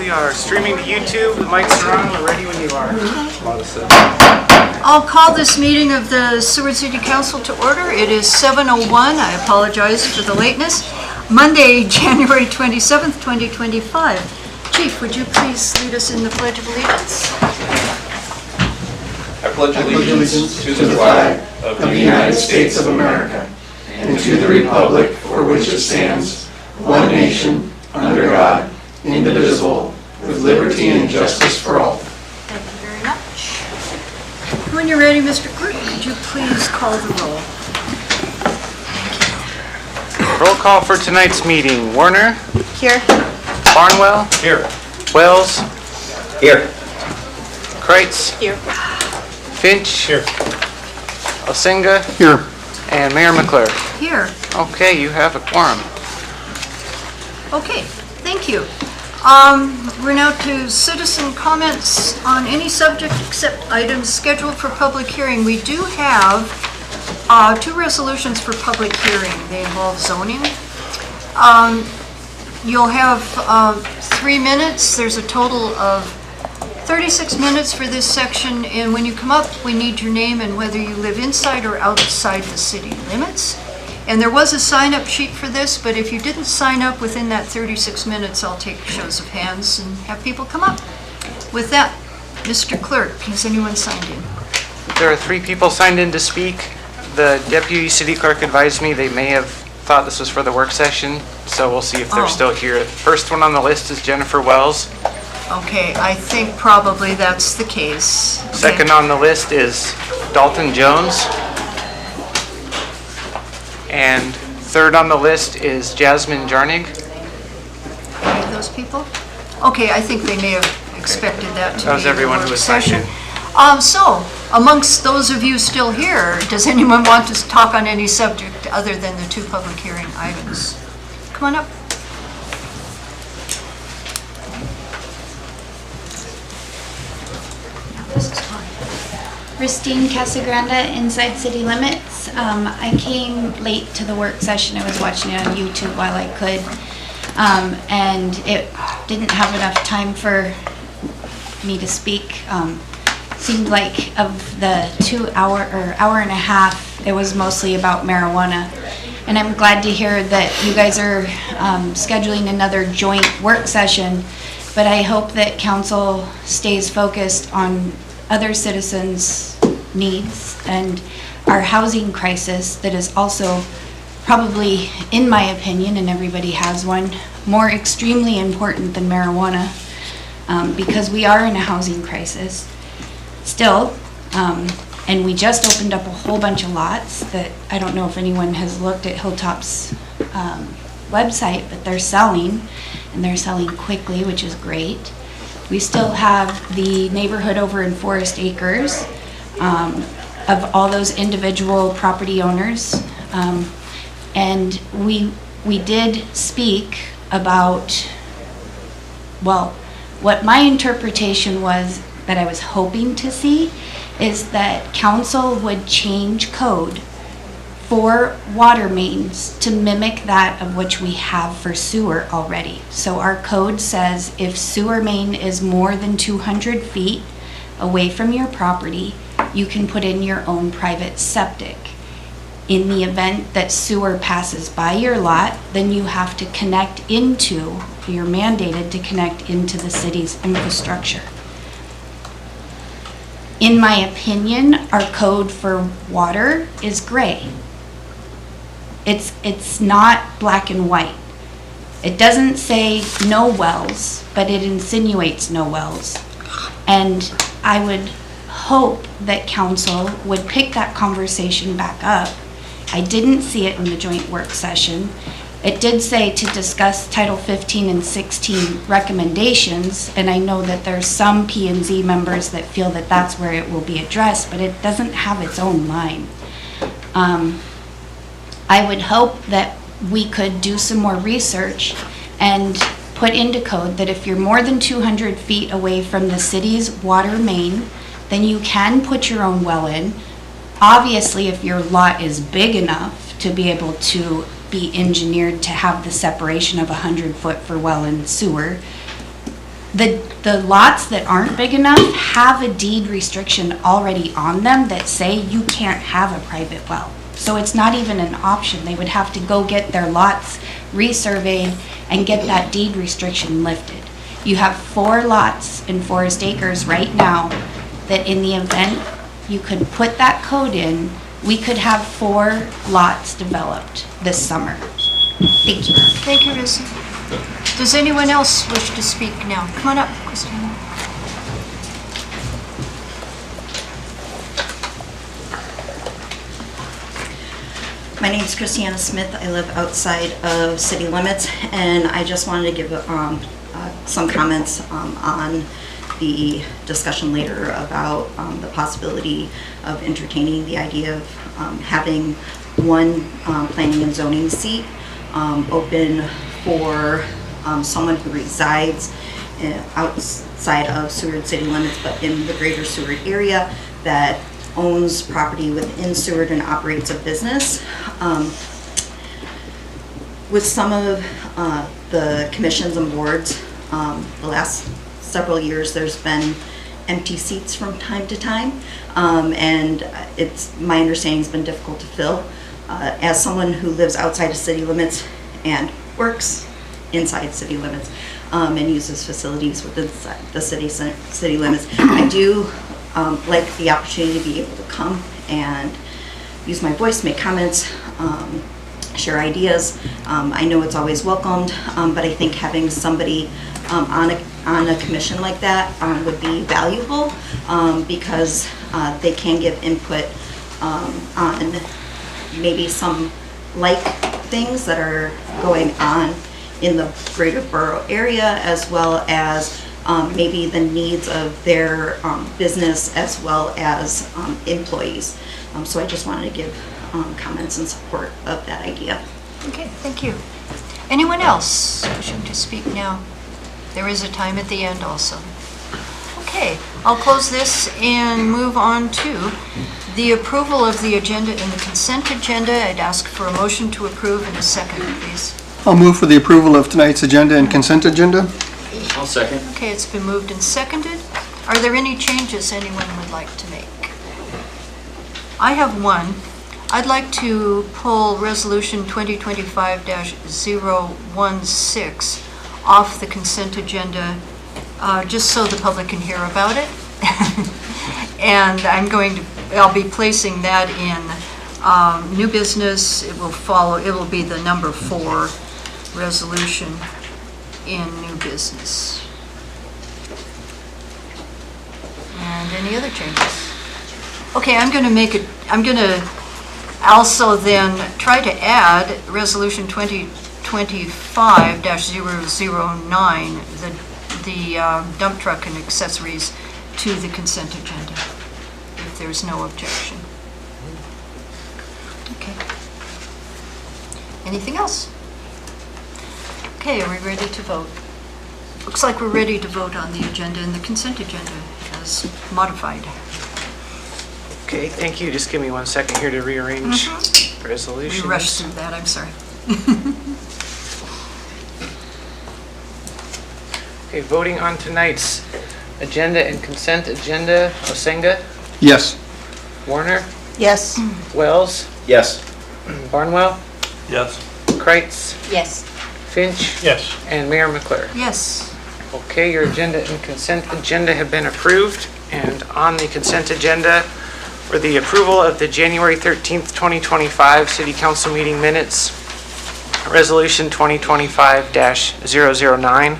We are streaming to YouTube. The mics are on. We're ready when you are. I'll call this meeting of the Seward City Council to order. It is 7:01. I apologize for the lateness. Monday, January 27th, 2025. Chief, would you please lead us in the Pledge of Allegiance? I pledge allegiance to the flag of the United States of America and to the republic for which it stands, one nation, under God, indivisible, with liberty and justice for all. Thank you very much. When you're ready, Mr. Clerk, could you please call the roll? Roll call for tonight's meeting. Warner? Here. Barnwell? Here. Wells? Here. Kreitz? Here. Finch? Here. Osinga? Here. And Mayor McClure. Here. Okay, you have a quorum. Okay, thank you. We're now to citizen comments on any subject except items scheduled for public hearing. We do have two resolutions for public hearing. They involve zoning. You'll have 3 minutes. There's a total of 36 minutes for this section, and when you come up, we need your name and whether you live inside or outside the city limits. And there was a sign-up sheet for this, but if you didn't sign up within that 36 minutes, I'll take shows of hands and have people come up. With that, Mr. Clerk, has anyone signed in? There are 3 people signed in to speak. The deputy city clerk advised me they may have thought this was for the work session, so we'll see if they're still here. First one on the list is Jennifer Wells. Okay, I think probably that's the case. Okay. Second on the list is Dalton Jones. And third on the list is Jasmine Jarnig. Any of those people? Okay, I think they may have expected that to be That was everyone the who work was signed session. in. So, amongst those of you still here, does anyone want to talk on any subject other than the 2 public hearing items? Come on up. Now, this is fun. Christine Casagranda, Inside City Limits. I came late to the work session. I was watching it on YouTube while I could, and it didn't have enough time for me to speak. Seemed like of the 2 hour or hour and a half, it was mostly about marijuana. And I'm glad to hear that you guys are scheduling another joint work session, but I hope that council stays focused on other citizens' needs and our housing crisis that is also probably, in my opinion, and everybody has one, more extremely important than marijuana, because we are in a housing crisis still, and we just opened up a whole bunch of lots that I don't know if anyone has looked at Hilltop's website, but they're selling, and they're selling quickly, which is great. We still have the neighborhood over in Forest Acres, of all those individual property owners. And we did speak about, well, what my interpretation was that I was hoping to see is that council would change code for water mains to mimic that of which we have for sewer already. So our code says if sewer main is more than 200 feet away from your property, you can put in your own private septic. In the event that sewer passes by your lot, then you have to connect into, you're mandated to connect into the city's infrastructure. In my opinion, our code for water is gray. It's not black and white. It doesn't say no wells, but it insinuates no wells. And I would hope that council would pick that conversation back up. I didn't see it in the joint work session. It did say to discuss Title 15 and 16 recommendations, and I know that there's some P&Z members that feel that that's where it will be addressed, but it doesn't have its own line. I would hope that we could do some more research and put into code that if you're more than 200 feet away from the city's water main, then you can put your own well in. Obviously, if your lot is big enough to be able to be engineered to have the separation of 100 foot for well and sewer, The lots that aren't big enough have a deed restriction already on them that say you can't have a private well. So it's not even an option. They would have to go get their lots resurveyed and get that deed restriction lifted. You have 4 lots in Forest Acres right now that in the event you could put that code in, we could have 4 lots developed this summer. Thank you. Thank you, Rissy. Does anyone else wish to speak now? Come on up, Christina. My name is Christiana Smith. I live outside of city limits, and I just wanted to give some comments on the discussion later about the possibility of entertaining the idea of having one planning and zoning seat open for someone who resides outside of Seward city limits, but in the greater Seward area, that owns property within Seward and operates a business. With some of the commissions and boards, the last several years, there's been empty seats from time to time, and my understanding has been difficult to fill. As someone who lives outside of city limits and works inside city limits and uses facilities within the city limits, I do like the opportunity to be able to come and use my voice, make comments, share ideas. I know it's always welcomed, but I think having somebody on a commission like that would be valuable because they can give input on maybe some things that are going on in the greater borough area, as well as maybe the needs of their business as well as employees. So I just wanted to give comments in support of that idea. Okay, thank you. Anyone else wishing to speak now? There is a time at the end also. Okay, I'll close this and move on to the approval of the agenda and the consent agenda. I'd ask for a motion to approve in a second, please. I'll move for the approval of tonight's agenda and consent agenda. I'll second. Okay, it's been moved and seconded. Are there any changes anyone would like to make? I have one. I'd like to pull Resolution 2025-016 off the consent agenda, just so the public can hear about it. And I'll be placing that in new business. It will be the number 4 resolution in new business. And any other changes? Okay, I'm going to also then try to add Resolution 2025-009, the dump truck and accessories, to the consent agenda, if there's no objection. Okay. Anything else? Okay, are we ready to vote? Looks like we're ready to vote on the agenda and the consent agenda as modified. Okay, thank you. Just give me 1 second here to rearrange resolutions. We rushed through that, I'm sorry. Okay, voting on tonight's agenda and consent agenda. Osenga, Yes. Warner, Yes. Wells, Yes. Barnwell, Yes. Kreitz, Yes. Finch, Yes. and Mayor McClure. Yes. Okay, your agenda and consent agenda have been approved, and on the consent agenda for the approval of the January 13th, 2025 City Council meeting minutes, Resolution 2025-009,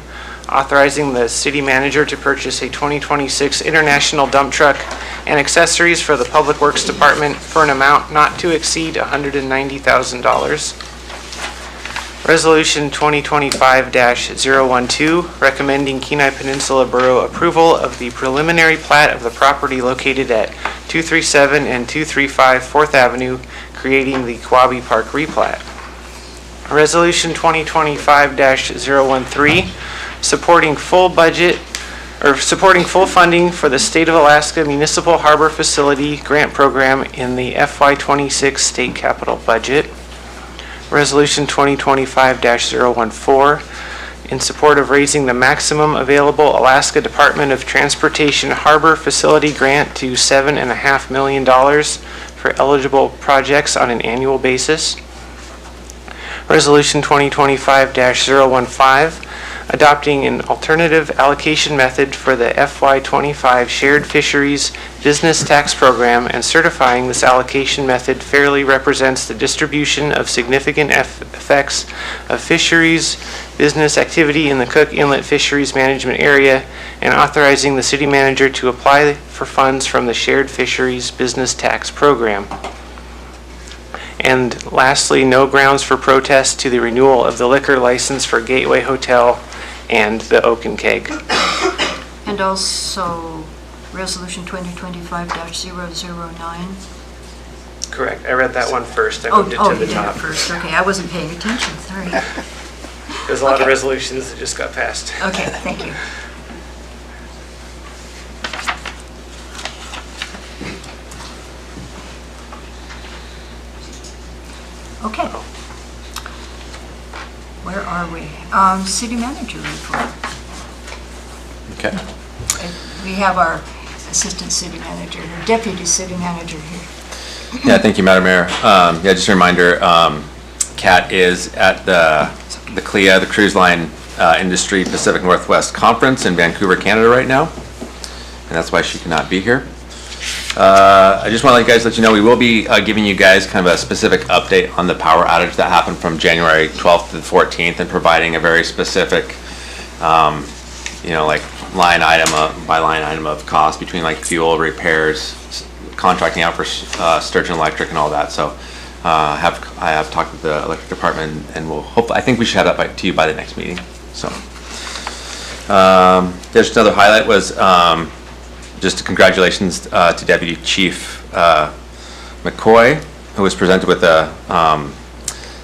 authorizing the city manager to purchase a 2026 International dump truck and accessories for the Public Works Department for an amount not to exceed $190,000. Resolution 2025-012, recommending Kenai Peninsula Borough approval of the preliminary plat of the property located at 237 and 235 4th Avenue, creating the Quabi Park replat. Resolution 2025-013, supporting full funding for the State of Alaska Municipal Harbor Facility Grant Program in the FY26 state capital budget. Resolution 2025-014 in support of raising the maximum available Alaska Department of Transportation Harbor Facility Grant to $7.5 million for eligible projects on an annual basis. Resolution 2025-015, adopting an alternative allocation method for the FY25 Shared Fisheries Business Tax Program and certifying this allocation method fairly represents the distribution of significant effects of fisheries business activity in the Cook Inlet Fisheries Management Area and authorizing the city manager to apply for funds from the Shared Fisheries Business Tax Program. And lastly, no grounds for protest to the renewal of the liquor license for Gateway Hotel and the Oak and Keg. And also Resolution 2025-009. Correct. I read that one first. I Oh, moved it you to the did it top. first. Okay, I wasn't paying attention, sorry. There's a lot of Okay. resolutions that just got passed. Okay, thank you. Okay. Where are we? City manager report. Okay. We have our assistant city manager, or deputy city manager here. Yeah, thank you, Madam Mayor. Yeah, just a reminder, Kat is at the CLIA, the Cruise Line Industry Pacific Northwest Conference in Vancouver, Canada right now, and that's why she cannot be here. I just want to let you know, we will be giving you guys kind of a specific update on the power outage that happened from January 12th to the 14th and providing a very specific, like line item by line item of cost between like fuel, repairs, contracting out for Sturgeon Electric and all that. So I have talked with the electric department and I think we should have that to you by the next meeting. So just another highlight was just congratulations to Deputy Chief McCoy, who was presented with the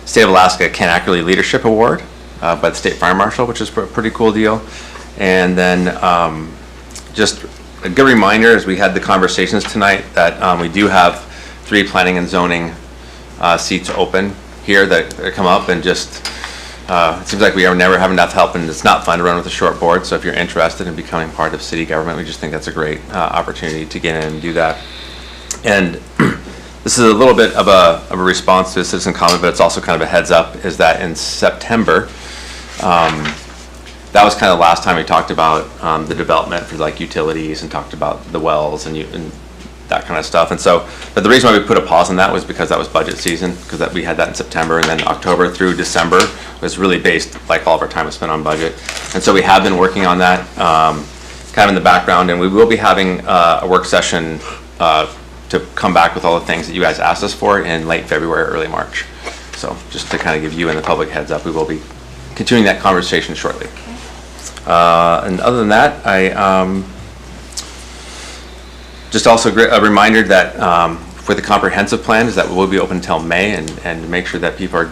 State of Alaska Ken Ackerley Leadership Award by the State Fire Marshal, which is a pretty cool deal. And then just a good reminder, as we had the conversations tonight, that we do have 3 planning and zoning seats open here that come up, and just it seems like we never have enough help, and it's not fun to run with a short board. So if you're interested in becoming part of city government, we just think that's a great opportunity to get in and do that. And this is a little bit of a response to a citizen comment, but it's also kind of a heads up, is that in September, that was kind of the last time we talked about the development for like utilities and talked about the wells and that kind of stuff. And so, but the reason why we put a pause on that was because that was budget season, because we had that in September, and then October through December was really based, like all of our time was spent on budget. And so we have been working on that kind of in the background, and we will be having a work session to come back with all the things that you guys asked us for in late February, early March. So just to kind of give you and the public heads up, we will be continuing that conversation shortly. And other than that, I just also a reminder that for the comprehensive plan is that we'll be open until May, and make sure that people are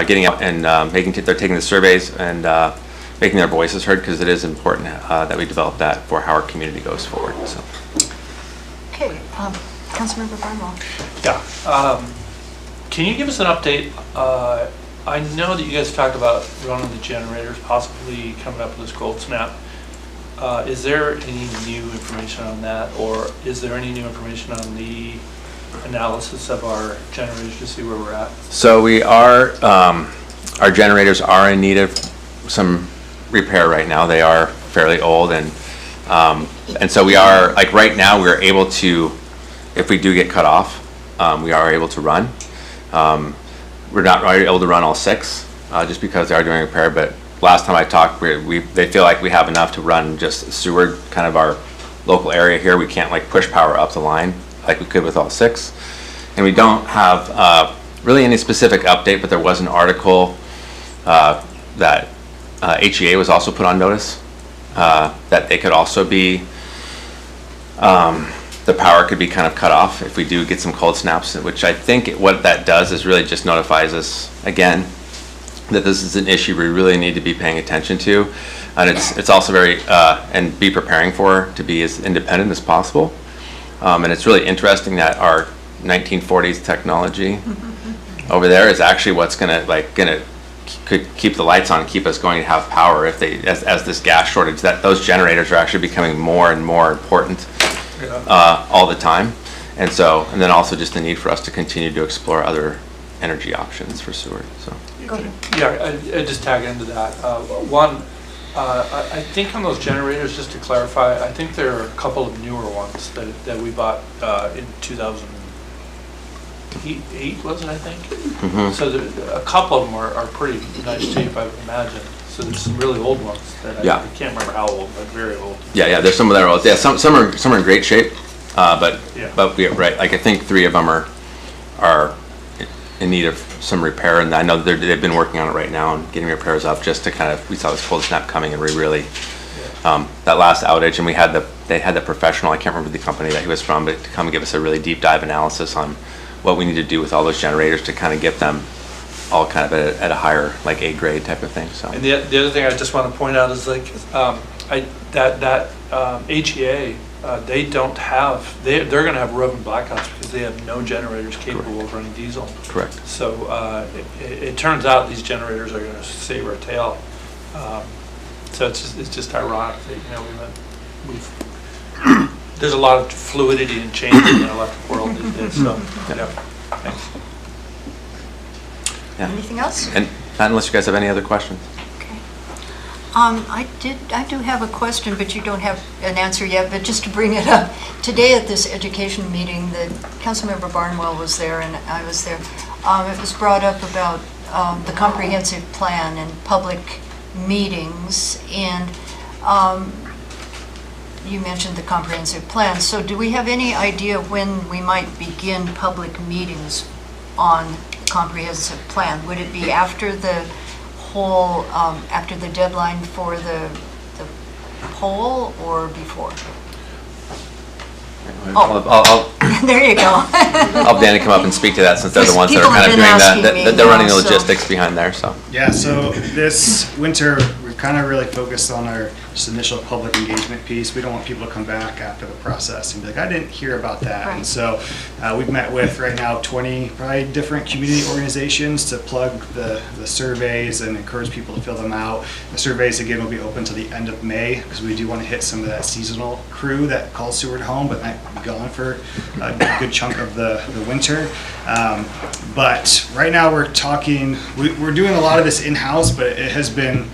getting out and they're taking the surveys and making their voices heard, because it is important that we develop that for how our community goes forward. So. Okay, Councilmember Barnwell. Yeah. Can you give us an update? I know that you guys talked about running the generators, possibly coming up with this cold snap. Is there any new information on that, or is there any new information on the analysis of our generators to see where we're at? So we are, our generators are in need of some repair right now. They are fairly old, and so we are, like right now, we're able to, if we do get cut off, we are able to run. We're not able to run all 6, just because they are doing repair, but last time I talked, they feel like we have enough to run just Seward, kind of our local area here. We can't like push power up the line like we could with all 6. And we don't have really any specific update, but there was an article that HEA was also put on notice that they could also be, the power could be kind of cut off if we do get some cold snaps, which I think what that does is really just notifies us again that this is an issue we really need to be paying attention to, and it's also very and be preparing for to be as independent as possible. And it's really interesting that our 1940s technology over there is actually what's gonna could keep the lights on and keep us going to have power if they, as this gas shortage, that those generators are actually becoming more and more important all the time. And so, and then also just the need for us to continue to explore other energy options for Seward, so. Go ahead. Yeah, I just tag into that. One, I think on those generators, just to clarify, I think there are a couple of newer ones that we bought in 2008, was it, I think? So a couple of them are pretty nice shape, I would imagine. So there's some really old ones that I can't remember how old, but very old. Yeah, there's some of that old. Yeah, some are in great shape, but we right. Like I think 3 of them are in need of some repair, and I know that they've been working on it right now and getting repairs up just to kind of. We saw this cold snap coming, and we really that last outage, and they had the professional. I can't remember the company that he was from, but to come and give us a really deep dive analysis on what we need to do with all those generators to kind of get them all kind of at a higher, like A grade type of thing. So. And the other thing I just want to point out is like HEA, they don't have, they're going to have roving blackouts because they have no generators capable of running diesel. Correct. So it turns out these generators are going to save our tail. So it's just ironic that there's a lot of fluidity and change in the electric world these days. So thanks. Yeah. Anything else? And not unless you guys have any other questions. Okay. I do have a question, but you don't have an answer yet, but just to bring it up. Today at this education meeting, the Councilmember Barnwell was there and I was there. It was brought up about the comprehensive plan and public meetings, and you mentioned the comprehensive plan. So do we have any idea when we might begin public meetings on comprehensive plan? Would it be after the whole, after the deadline for the poll or before? There you go. I'll have Danny come up and speak to that since they're the ones that are People kind of have doing been asking that. me, They're running the so- logistics behind there, so. Yeah, so this winter, we've kind of really focused on our just initial public engagement piece. We don't want people to come back after the process and be like, I didn't hear about that. Right. And so we've met with right now 20 probably different community organizations to plug the surveys and encourage people to fill them out. The surveys, again, will be open to the end of May because we do want to hit some of that seasonal crew that calls Seward home, but might be gone for a good chunk of the winter. But right now we're talking, we're doing a lot of this in-house, but it has been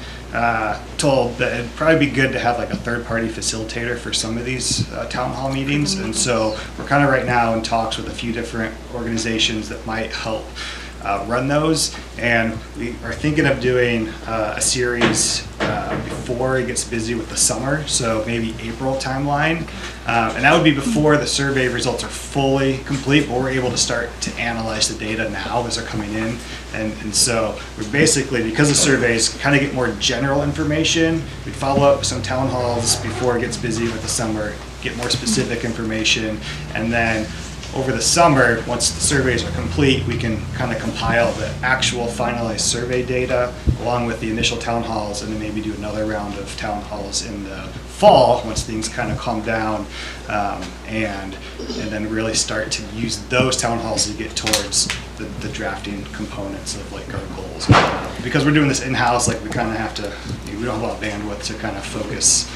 told that it'd probably be good to have like a third-party facilitator for some of these town hall meetings. And so we're kind of right now in talks with a few different organizations that might help run those. And we are thinking of doing a series before it gets busy with the summer, so maybe April timeline. And that would be before the survey results are fully complete, but we're able to start to analyze the data now as they're coming in. And so we're basically, because the surveys kind of get more general information, we follow up with some town halls before it gets busy with the summer, get more specific information, and then over the summer, once the surveys are complete, we can kind of compile the actual finalized survey data along with the initial town halls, and then maybe do another round of town halls in the fall once things kind of calm down, and then really start to use those town halls to get towards the drafting components of like our goals. Because we're doing this in-house, like we kind of have to, we don't have a lot of bandwidth to kind of focus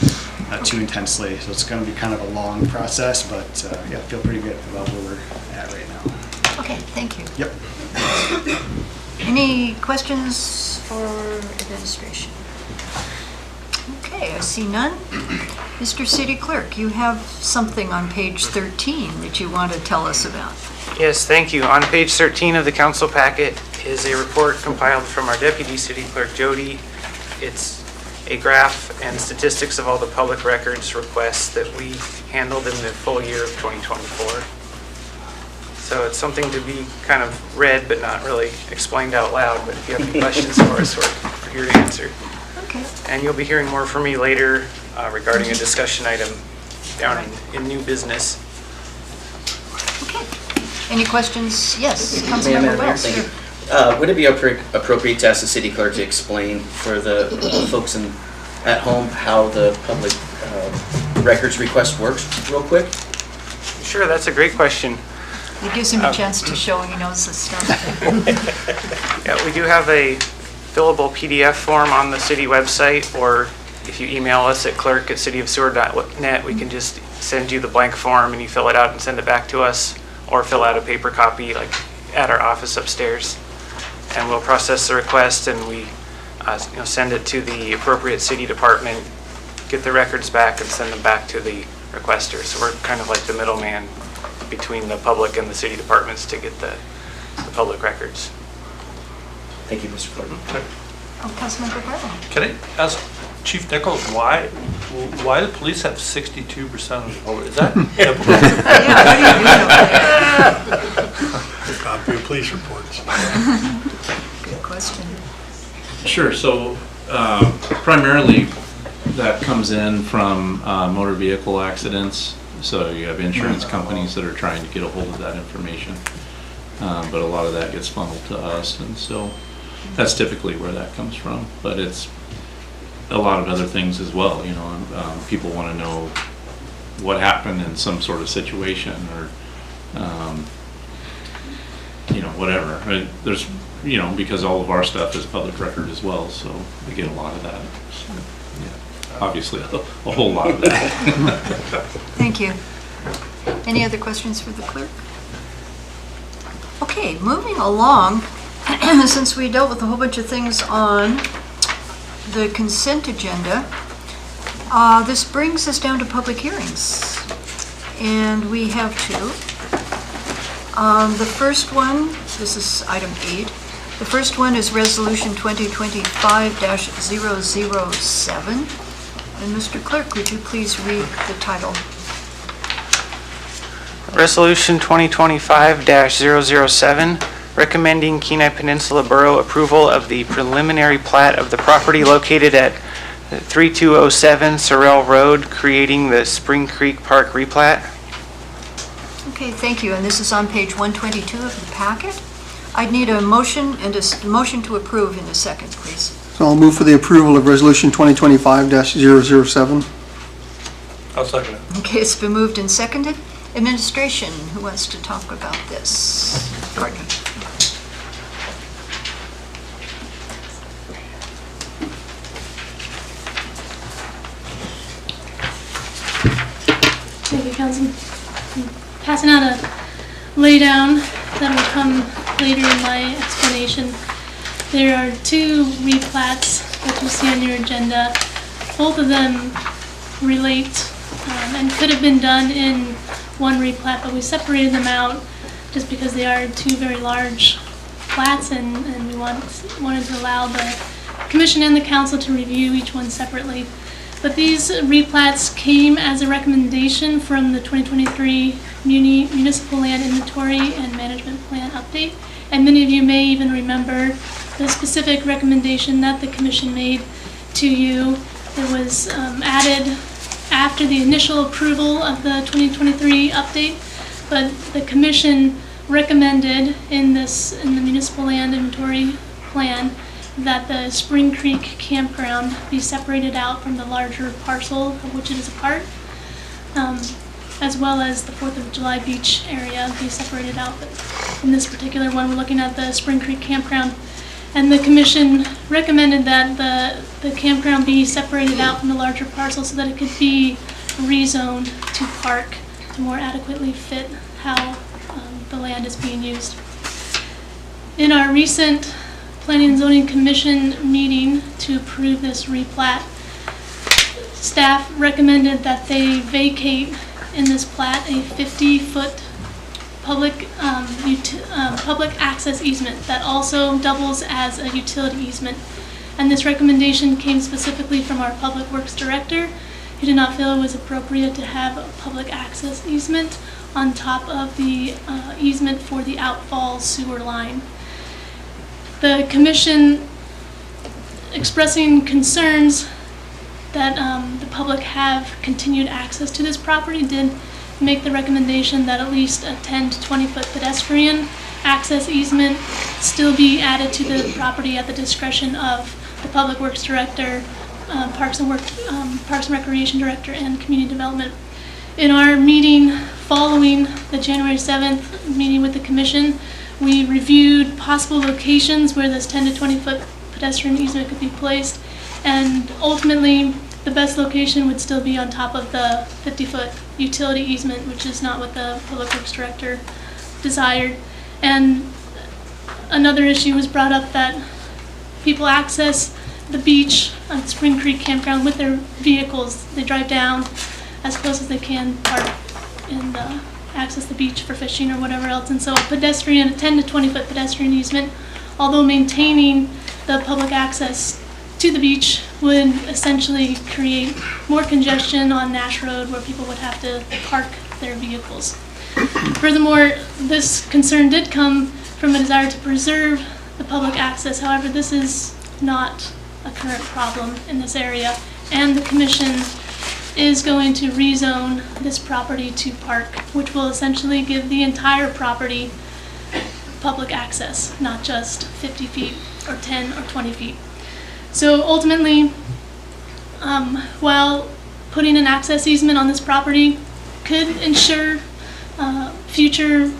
too intensely, so it's going to be kind of a long process, but yeah, I feel pretty good about where we're at right now. Okay, thank you. Yep. Any questions for administration? Okay, I see none. Mr. City Clerk, you have something on page 13 that you want to tell us about. Yes, thank you. On page 13 of the council packet is a report compiled from our Deputy City Clerk, Jody. It's a graph and statistics of all the public records requests that we handled in the full year of 2024. So it's something to be kind of read, but not really explained out loud. But if you have any questions for us, we're here to answer. Okay. And you'll be hearing more from me later regarding a discussion item down in new business. Okay. Any questions? Yes, Madam Councilmember Mayor, Wells. thank you. Would it be appropriate to ask the city clerk to explain for the folks at home how the public records request works real quick? Sure, that's a great question. It gives him a chance to show he knows this stuff. Yeah, we do have a fillable PDF form on the city website, or if you email us at clerk@cityofseward.net, we can just send you the blank form and you fill it out and send it back to us, or fill out a paper copy like at our office upstairs. And we'll process the request, and we send it to the appropriate city department, get the records back and send them back to the requester. So we're kind of like the middleman between the public and the city departments to get the public records. Thank you, Mr. Clerk. Oh, Councilmember Garland. Can I ask Chief Nichols, why do police have 62% of the vote? Is that? Yeah, what do you do? Copy of police reports. Good question. Sure, so primarily that comes in from motor vehicle accidents. So you have insurance companies that are trying to get a hold of that information. But a lot of that gets funneled to us, and so that's typically where that comes from. But it's a lot of other things as well, you know. People want to know what happened in some sort of situation, or you know, whatever. There's, you know, because all of our stuff is public record as well, so we get a lot of that. So, yeah, obviously a whole lot of that. Thank you. Any other questions for the clerk? Okay, moving along, since we dealt with a whole bunch of things on the consent agenda, this brings us down to public hearings. And we have two. The first one, this is item 8. The first one is Resolution 2025-007. And Mr. Clerk, would you please read the title? Resolution 2025-007, recommending Kenai Peninsula Borough approval of the preliminary plat of the property located at 3207 Sorrel Road, creating the Spring Creek Park replat. Okay, thank you. And this is on page 122 of the packet. I'd need a motion and a motion to approve in a second, please. So I'll move for the approval of Resolution 2025-007. I'll second it. Okay, it's been moved and seconded. Administration, who wants to talk about this? Courtney. Thank you, Council. I'm passing out a laydown that will come later in my explanation. There are two replats that you see on your agenda. Both of them relate and could have been done in one replat, but we separated them out just because they are two very large plats, and we wanted to allow the Commission and the Council to review each one separately. But these replats came as a recommendation from the 2023 Municipal Land Inventory and Management Plan update, and many of you may even remember the specific recommendation that the Commission made to you. It was added after the initial approval of the 2023 update, but the Commission recommended in the Municipal Land Inventory Plan that the Spring Creek Campground be separated out from the larger parcel of which it is a part, as well as the 4th of July Beach area be separated out. But in this particular one, we're looking at the Spring Creek Campground. And the Commission recommended that the campground be separated out from the larger parcel so that it could be rezoned to park to more adequately fit how the land is being used. In our recent Planning and Zoning Commission meeting to approve this replat, staff recommended that they vacate in this plat a 50-foot public access easement that also doubles as a utility easement. And this recommendation came specifically from our Public Works Director, who did not feel it was appropriate to have a public access easement on top of the easement for the outfall sewer line. The Commission, expressing concerns that the public have continued access to this property, did make the recommendation that at least a 10 to 20 foot pedestrian access easement still be added to the property at the discretion of the Public Works Director, Parks and Recreation Director, and Community Development. In our meeting following the January 7th meeting with the Commission, we reviewed possible locations where this 10 to 20 foot pedestrian easement could be placed. And ultimately, the best location would still be on top of the 50-foot utility easement, which is not what the Public Works Director desired. And another issue was brought up that people access the beach on Spring Creek Campground with their vehicles. They drive down as close as they can, park, and access the beach for fishing or whatever else. And so a 10 to 20-foot pedestrian easement, although maintaining the public access to the beach, would essentially create more congestion on Nash Road where people would have to park their vehicles. Furthermore, this concern did come from a desire to preserve the public access. However, this is not a current problem in this area, and the commission is going to rezone this property to park, which will essentially give the entire property public access, not just 50 feet or 10 or 20 feet. So ultimately, while putting an access easement on this property could ensure future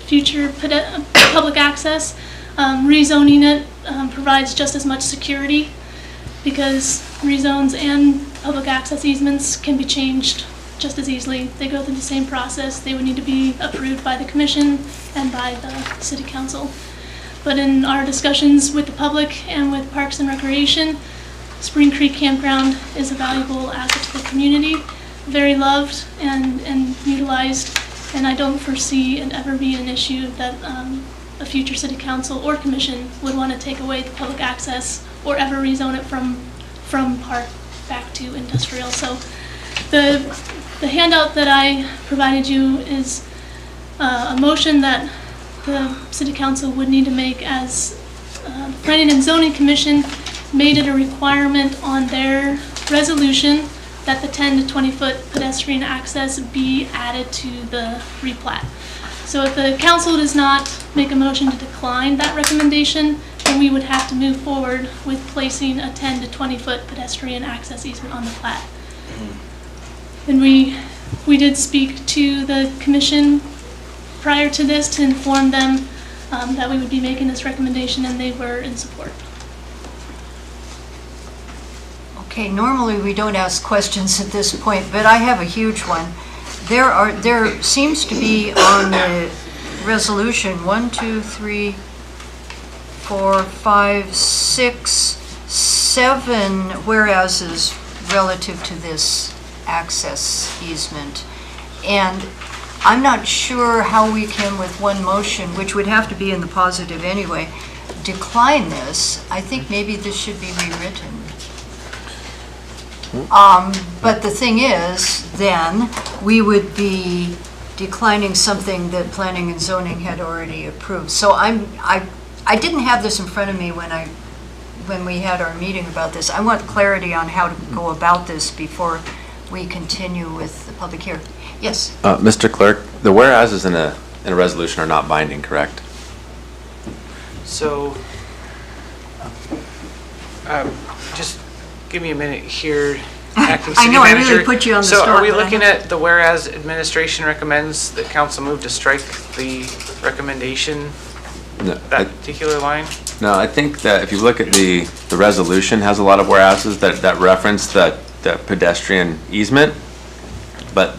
public access, rezoning it provides just as much security, because rezones and public access easements can be changed just as easily. They go through the same process. They would need to be approved by the commission and by the city council. But in our discussions with the public and with Parks and Recreation, Spring Creek Campground is a valuable asset to the community, very loved and utilized, and I don't foresee it ever being an issue that a future city council or commission would want to take away the public access or ever rezone it from park back to industrial. So the handout that I provided you is a motion that the city council would need to make, as the Planning and Zoning Commission made it a requirement on their resolution that the 10 to 20 foot pedestrian access be added to the replat. So if the council does not make a motion to decline that recommendation, then we would have to move forward with placing a 10 to 20 foot pedestrian access easement on the plat. And we did speak to the commission prior to this to inform them that we would be making this recommendation, and they were in support. Okay, normally we don't ask questions at this point, but I have a huge one. There seems to be on the resolution 1, 2, 3, 4, 5, 6, 7 whereases relative to this access easement. And I'm not sure how we can, with one motion, which would have to be in the positive anyway, decline this. I think maybe this should be rewritten. But the thing is, then, we would be declining something that Planning and Zoning had already approved. So I didn't have this in front of me when we had our meeting about this. I want clarity on how to go about this before we continue with the public hearing. Yes? Mr. Clerk, the whereases in a resolution are not binding, correct? So, just give me a minute here, acting I city know, I manager. really put you on the So spot, are we but I looking know. at the whereas administration recommends that council move to strike the recommendation, No, that particular line? no, I think that if you look at the resolution has a lot of whereases that reference the pedestrian easement, but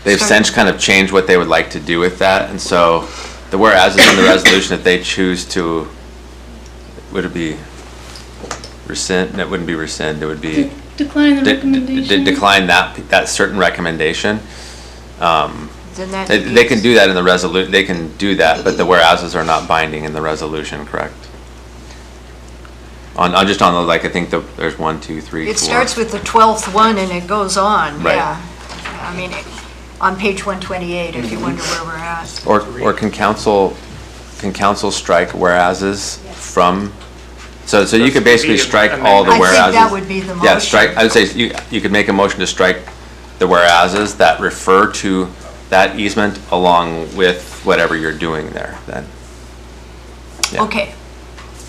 they've since kind of changed what they would like to do with that, and so the whereases in the resolution, if they choose to, would it be rescind? It wouldn't be rescind, it would be Decline the recommendation. decline that certain recommendation. Then that They can do that in the resolution, they can do that, but the whereases are not binding in the resolution, correct? Just on the, like, I think there's 1, 2, 3, 4. It starts with the 12th one and it goes on, Right. yeah. I mean, on page 128, if you wonder where we're at. Or can council strike whereases from, so you could basically strike all the I think whereases? that would be the Yeah, motion. strike, I would say you could make a motion to strike the whereases that refer to that easement along with whatever you're doing there then. Yeah. Okay,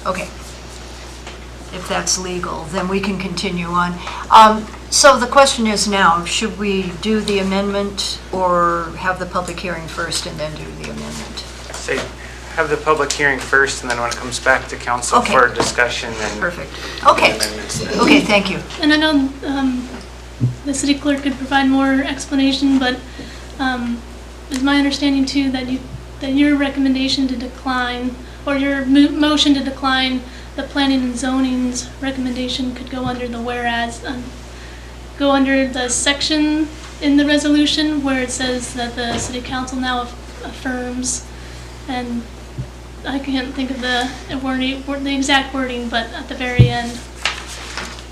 okay. If that's legal, then we can continue on. So the question is now, should we do the amendment or have the public hearing first and then do the amendment? Say, have the public hearing first, and then when it comes back to council Okay. for discussion, then. Perfect. Okay, amendments then. okay, thank you. And I know the city clerk could provide more explanation, but it's my understanding too that your recommendation to decline, or your motion to decline the planning and zoning's recommendation could go under the whereas, go under the section in the resolution where it says that the city council now affirms, and I can't think of the exact wording, but at the very end,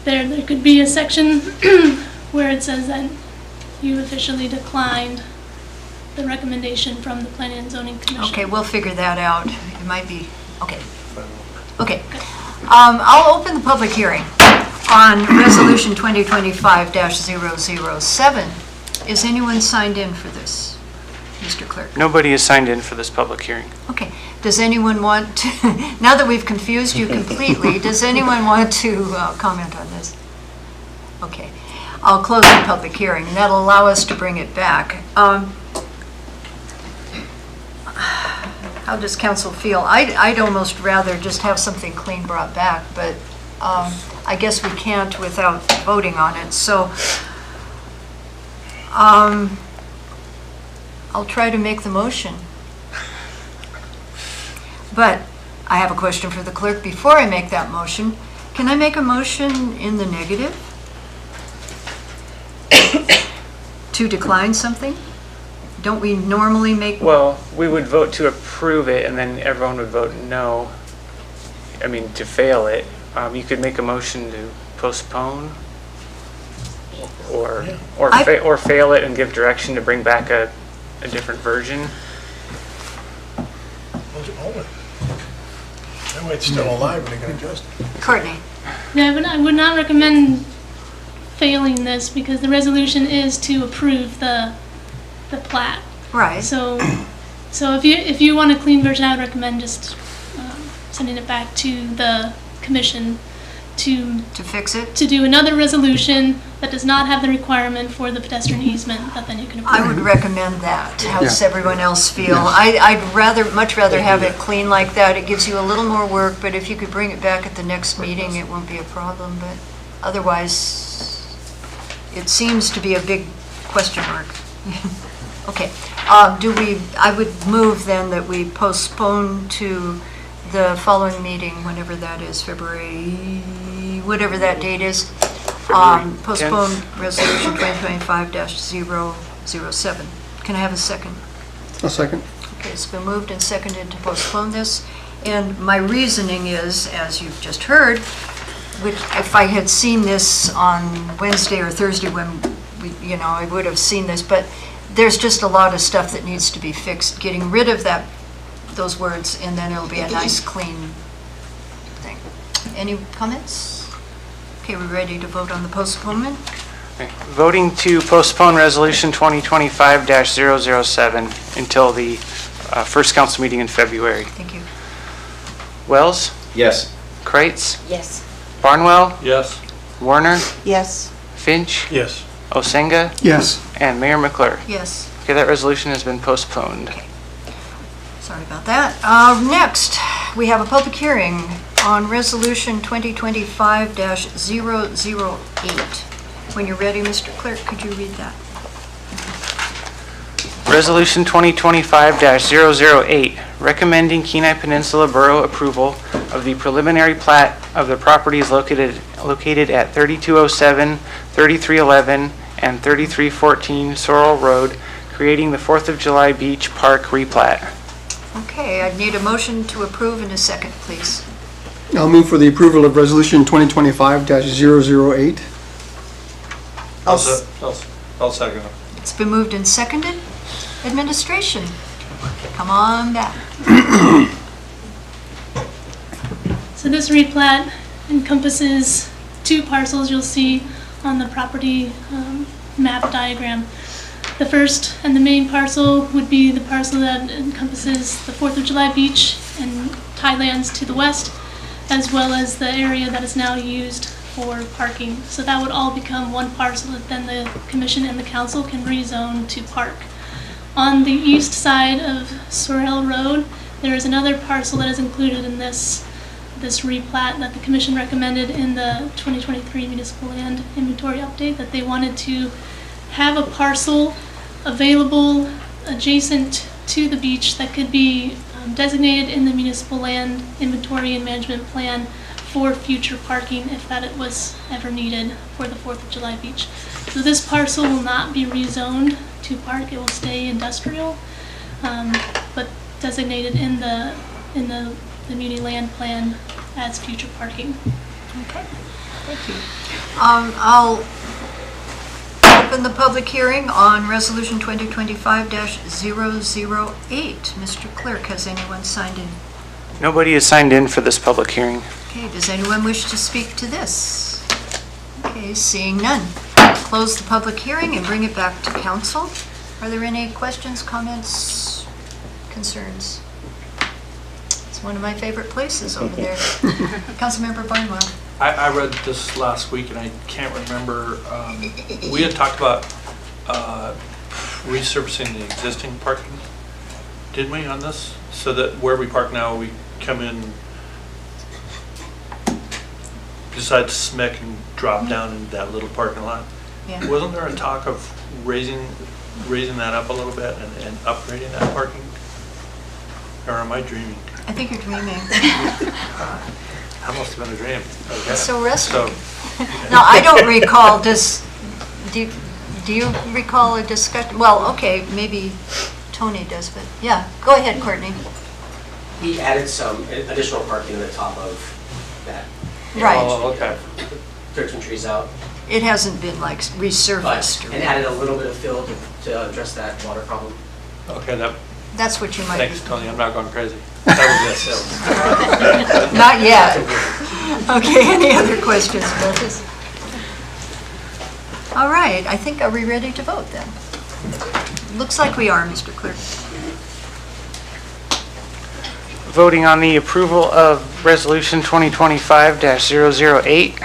there could be a section where it says that you officially declined the recommendation from the Planning and Zoning Commission. Okay, we'll figure that out. It might be, okay. Okay. I'll open the public hearing on Resolution 2025-007. Is anyone signed in for this, Mr. Clerk? Nobody is signed in for this public hearing. Okay. Does anyone want to, now that we've confused you completely, does anyone want to comment on this? Okay. I'll close the public hearing, and that'll allow us to bring it back. How does council feel? I'd almost rather just have something clean brought back, but I guess we can't without voting on it. So I'll try to make the motion. But I have a question for the clerk before I make that motion. Can I make a motion in the negative? To decline something? Don't we normally make? Well, we would vote to approve it, and then everyone would vote no. I mean, to fail it. You could make a motion to postpone, or fail it and give direction to bring back a different version. Postpone it. That way it's still alive and they can adjust it. Courtney? Yeah, but I would not recommend failing this because the resolution is to approve the plat. Right. So if you want a clean version, I would recommend just sending it back to the commission to fix it? To do another resolution that does not have the requirement for the pedestrian easement that then you can approve. I would recommend that. How does everyone else feel? I'd much rather have it clean like that. It gives you a little more work, but if you could bring it back at the next meeting, it won't be a problem. But otherwise, it seems to be a big question mark. Okay. I would move then that we postpone to the following meeting, whenever that is, February, whatever that date is. Postpone resolution 2025-007. Can I have a second? A second. Okay, it's been moved and seconded to postpone this. And my reasoning is, as you've just heard, which if I had seen this on Wednesday or Thursday when I would have seen this, but there's just a lot of stuff that needs to be fixed. Getting rid of those words, and then it'll be a nice, clean thing. Any comments? Okay, we're ready to vote on the postponement? Okay. Voting to postpone Resolution 2025-007 until the first council meeting in February. Thank you. Wells? Yes. Kreitz? Yes. Barnwell? Yes. Warner? Yes. Finch? Yes. Osenga? Yes. And Mayor McClure. Yes. Okay, that resolution has been postponed. Sorry about that. Next, we have a public hearing on Resolution 2025-008. When you're ready, Mr. Clerk, could you read that? Resolution 2025-008, recommending Kenai Peninsula Borough approval of the preliminary plat of the properties located at 3207, 3311, and 3314 Sorrel Road, creating the 4th of July Beach Park replat. Okay, I'd need a motion to approve in a second, please. I'll move for the approval of Resolution 2025-008. I'll second it. It's been moved and seconded. Administration, come on back. So this replat encompasses two parcels you'll see on the property map diagram. The first and the main parcel would be the parcel that encompasses the 4th of July Beach and Thailands to the west, as well as the area that is now used for parking. So that would all become one parcel that then the commission and the council can rezone to park. On the east side of Sorrel Road, There is another parcel that is included in this replat that the commission recommended in the 2023 municipal land inventory update, that they wanted to have a parcel available adjacent to the beach that could be designated in the municipal land inventory and management plan for future parking if that it was ever needed for the 4th of July beach. So this parcel will not be rezoned to park, it will stay industrial, but designated in the muni land plan as future parking. Okay, thank you. I'll open the public hearing on Resolution 2025-008. Mr. Clerk, has anyone signed in? Nobody is signed in for this public hearing. Okay, does anyone wish to speak to this? Okay, seeing none. Close the public hearing and bring it back to council. Are there any questions, comments, concerns? It's one of my favorite places over there. Councilmember Barnwell. I read this last week and I can't remember, we had talked about resurfacing the existing parking, didn't we, on this? So that where we park now, we come in beside Smick and drop down in that little parking lot. Yeah. Wasn't there a talk of raising that up a little bit and upgrading that parking? Or am I dreaming? I think you're dreaming. That must have been a dream. Okay. It's so resting. So, No, I don't recall, do you recall a discussion? Well, okay, maybe Tony does, but yeah, go ahead, Courtney. We added some additional parking on the top of that. Right. Oh, okay. Took some trees out, It hasn't been like resurfaced. and added a little bit of fill to address that water problem. Okay, That's what you might thanks, be. Tony. I'm not going crazy. That was it. Not yet. Okay, any other questions about this? All right, I think, are we ready to vote then? Looks like we are, Mr. Clerk. Voting on the approval of Resolution 2025-008.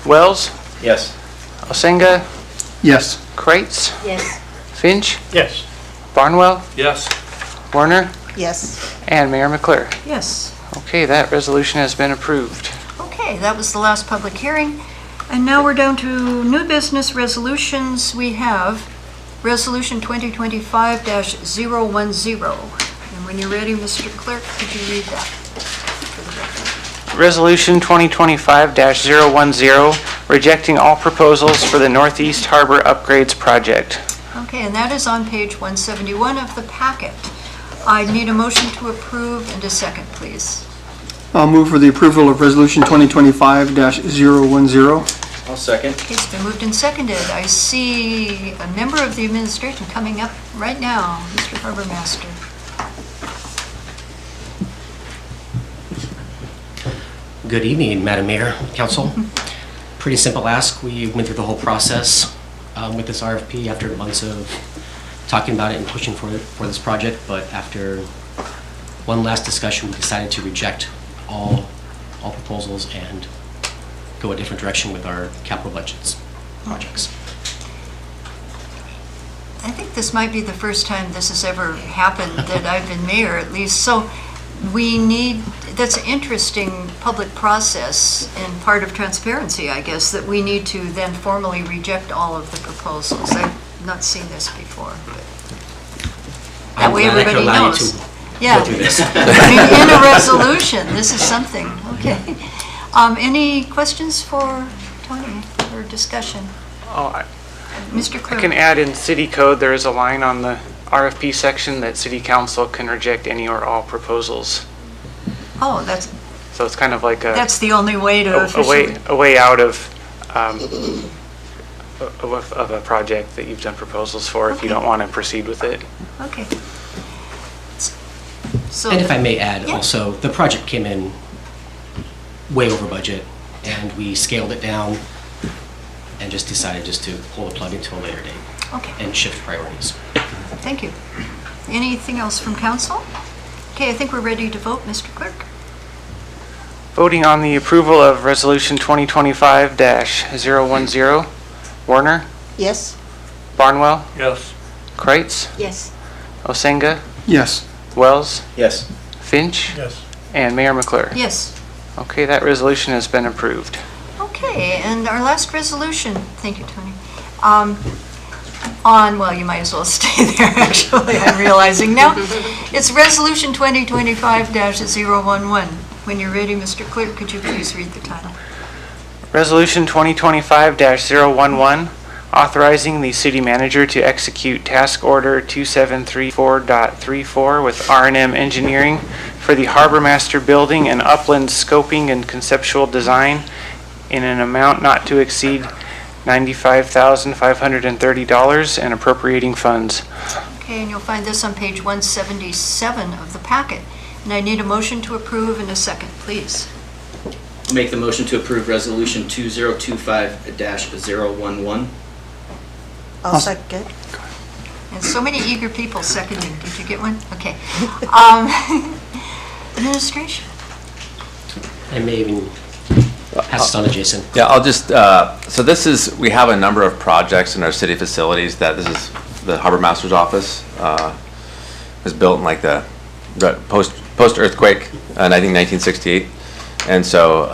Wells? Yes. Osenga? Yes. Kreitz? Yes. Finch? Yes. Barnwell? Yes. Warner? Yes. And Mayor McClure. Yes. Okay, that resolution has been approved. Okay, that was the last public hearing. And now we're down to new business resolutions. We have Resolution 2025-010. And when you're ready, Mr. Clerk, could you read that? Resolution 2025-010, rejecting all proposals for the Northeast Harbor Upgrades Project. Okay, and that is on page 171 of the packet. I need a motion to approve and a second, please. I'll move for the approval of Resolution 2025-010. I'll second. Okay, it's been moved and seconded. I see a member of the administration coming up right now, Mr. Harbor Master. Good evening, Madam Mayor, Council. Pretty simple ask. We went through the whole process with this RFP after months of talking about it and pushing for this project, but after one last discussion, we decided to reject all proposals and go a different direction with our capital budgets projects. I think this might be the first time this has ever happened that I've been mayor, at least. So we need, that's an interesting public process and part of transparency, I guess, that we need to then formally reject all of the proposals. I've not seen this before, but that I'm way glad I could everybody allow you knows. to Yeah. go through this. I mean, in a resolution, this is something, okay. Any questions for Tony or discussion? Oh, Mr. I Clerk? can add in city code, there is a line on the RFP section that city council can reject any or all proposals. Oh, So it's kind of like that's the only way to officially... a way out of a project that you've done proposals for if you Okay. don't want to proceed with it. Okay. So And if I may add, Yeah. also, the project came in way over budget, and we scaled it down and just decided just to pull the plug until a later date Okay, and shift priorities. thank you. Anything else from council? Okay, I think we're ready to vote, Mr. Clerk. Voting on the approval of Resolution 2025-010. Warner? Yes. Barnwell? Yes. Kreitz? Yes. Osenga? Yes. Wells? Yes. Finch, Yes. and Mayor McClure. Yes. Okay, that resolution has been approved. Okay, and our last resolution, thank you, Tony, well, you might as well stay there, actually, I'm realizing now. It's Resolution 2025-011. When you're ready, Mr. Clerk, could you please read the title? Resolution 2025-011, authorizing the city manager to execute task order 2734.34 with R&M Engineering for the Harbor Master Building and Upland Scoping and Conceptual Design in an amount not to exceed $95,530 and appropriating funds. Okay, and you'll find this on page 177 of the packet. And I need a motion to approve in a second, please. Make the motion to approve Resolution 2025-011. I'll second. And so many eager people seconding. Did you get one? Okay. Administration. I may even pass this on to Jason. Yeah, I'll just, so this is, we have a number of projects in our city facilities that this is, the Harbor Master's Office was built in like the post-earthquake, I think 1968. And so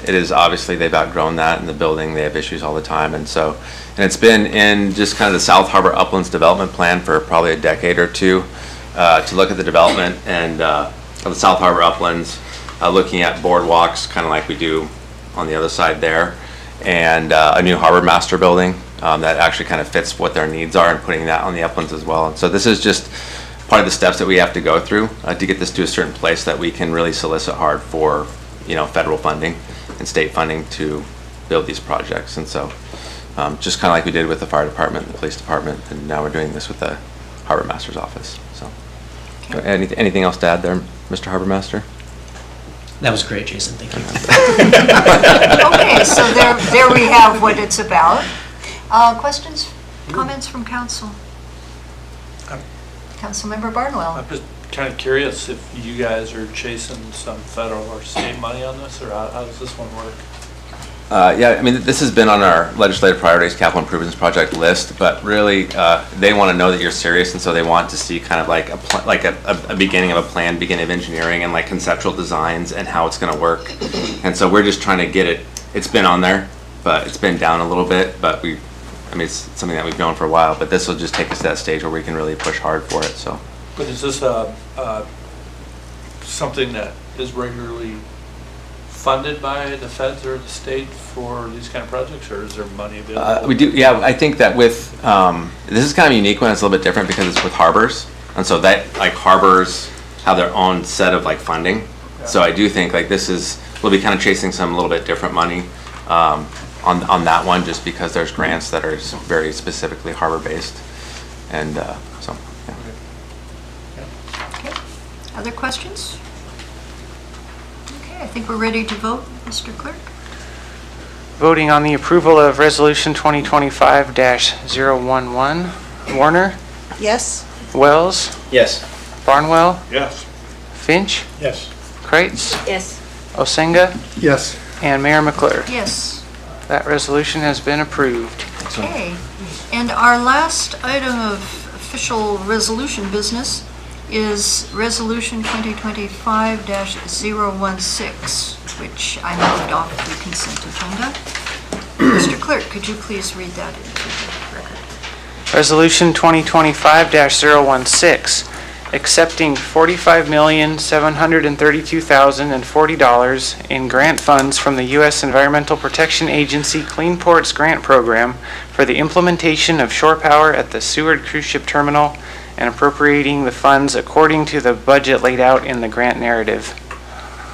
it is obviously, they've outgrown that in the building, they have issues all the time. And it's been in just kind of the South Harbor Uplands Development Plan for probably a decade or two to look at the development and of the South Harbor Uplands, looking at boardwalks, kind of like we do on the other side there, and a new Harbor Master building that actually kind of fits what their needs are and putting that on the uplands as well. And so this is just part of the steps that we have to go through to get this to a certain place that we can really solicit hard for, federal funding and state funding to build these projects. And so just kind of like we did with the fire department, the police department, and now we're doing this with the Harbor Master's Office. So anything else to add there, Mr. Harbor Master? That was great, Jason. Thank you. Okay, so there we have what it's about. Questions, comments from council? Councilmember Barnwell. I'm just kind of curious if you guys are chasing some federal or state money on this, or how does this one work? Yeah, I mean, this has been on our legislative priorities capital improvements project list, but really they want to know that you're serious, and so they want to see kind of like a beginning of a plan, beginning of engineering and like conceptual designs and how it's going to work. And so we're just trying to get it. It's been on there, but it's been down a little bit, but it's something that we've known for a while, but this will just take us to that stage where we can really push hard for it. So. But is this something that is regularly funded by the feds or the state for these kind of projects, or is there money available? We do, yeah. I think that with this is kind of a unique one. It's a little bit different because it's with harbors, and so that like harbors have their own set of like funding. Yeah. So I do think like we'll be kind of chasing some a little bit different money on that one, just because there's grants that are very specifically harbor based, and so. Yeah. Okay. Other questions? I think we're ready to vote, Mr. Clerk. Voting on the approval of Resolution 2025-011. Warner? Yes. Wells? Yes. Barnwell? Yes. Finch? Yes. Kreitz? Yes. Osenga? Yes. And Mayor McClure. Yes. That resolution has been approved. Okay. And our last item of official resolution business is Resolution 2025-016, which I moved off the consent agenda. Mr. Clerk, could you please read that into the record? Resolution 2025-016, accepting $45,732,040 in grant funds from the U.S. Environmental Protection Agency Clean Ports Grant Program for the implementation of shore power at the Seward Cruise Ship Terminal and appropriating the funds according to the budget laid out in the grant narrative.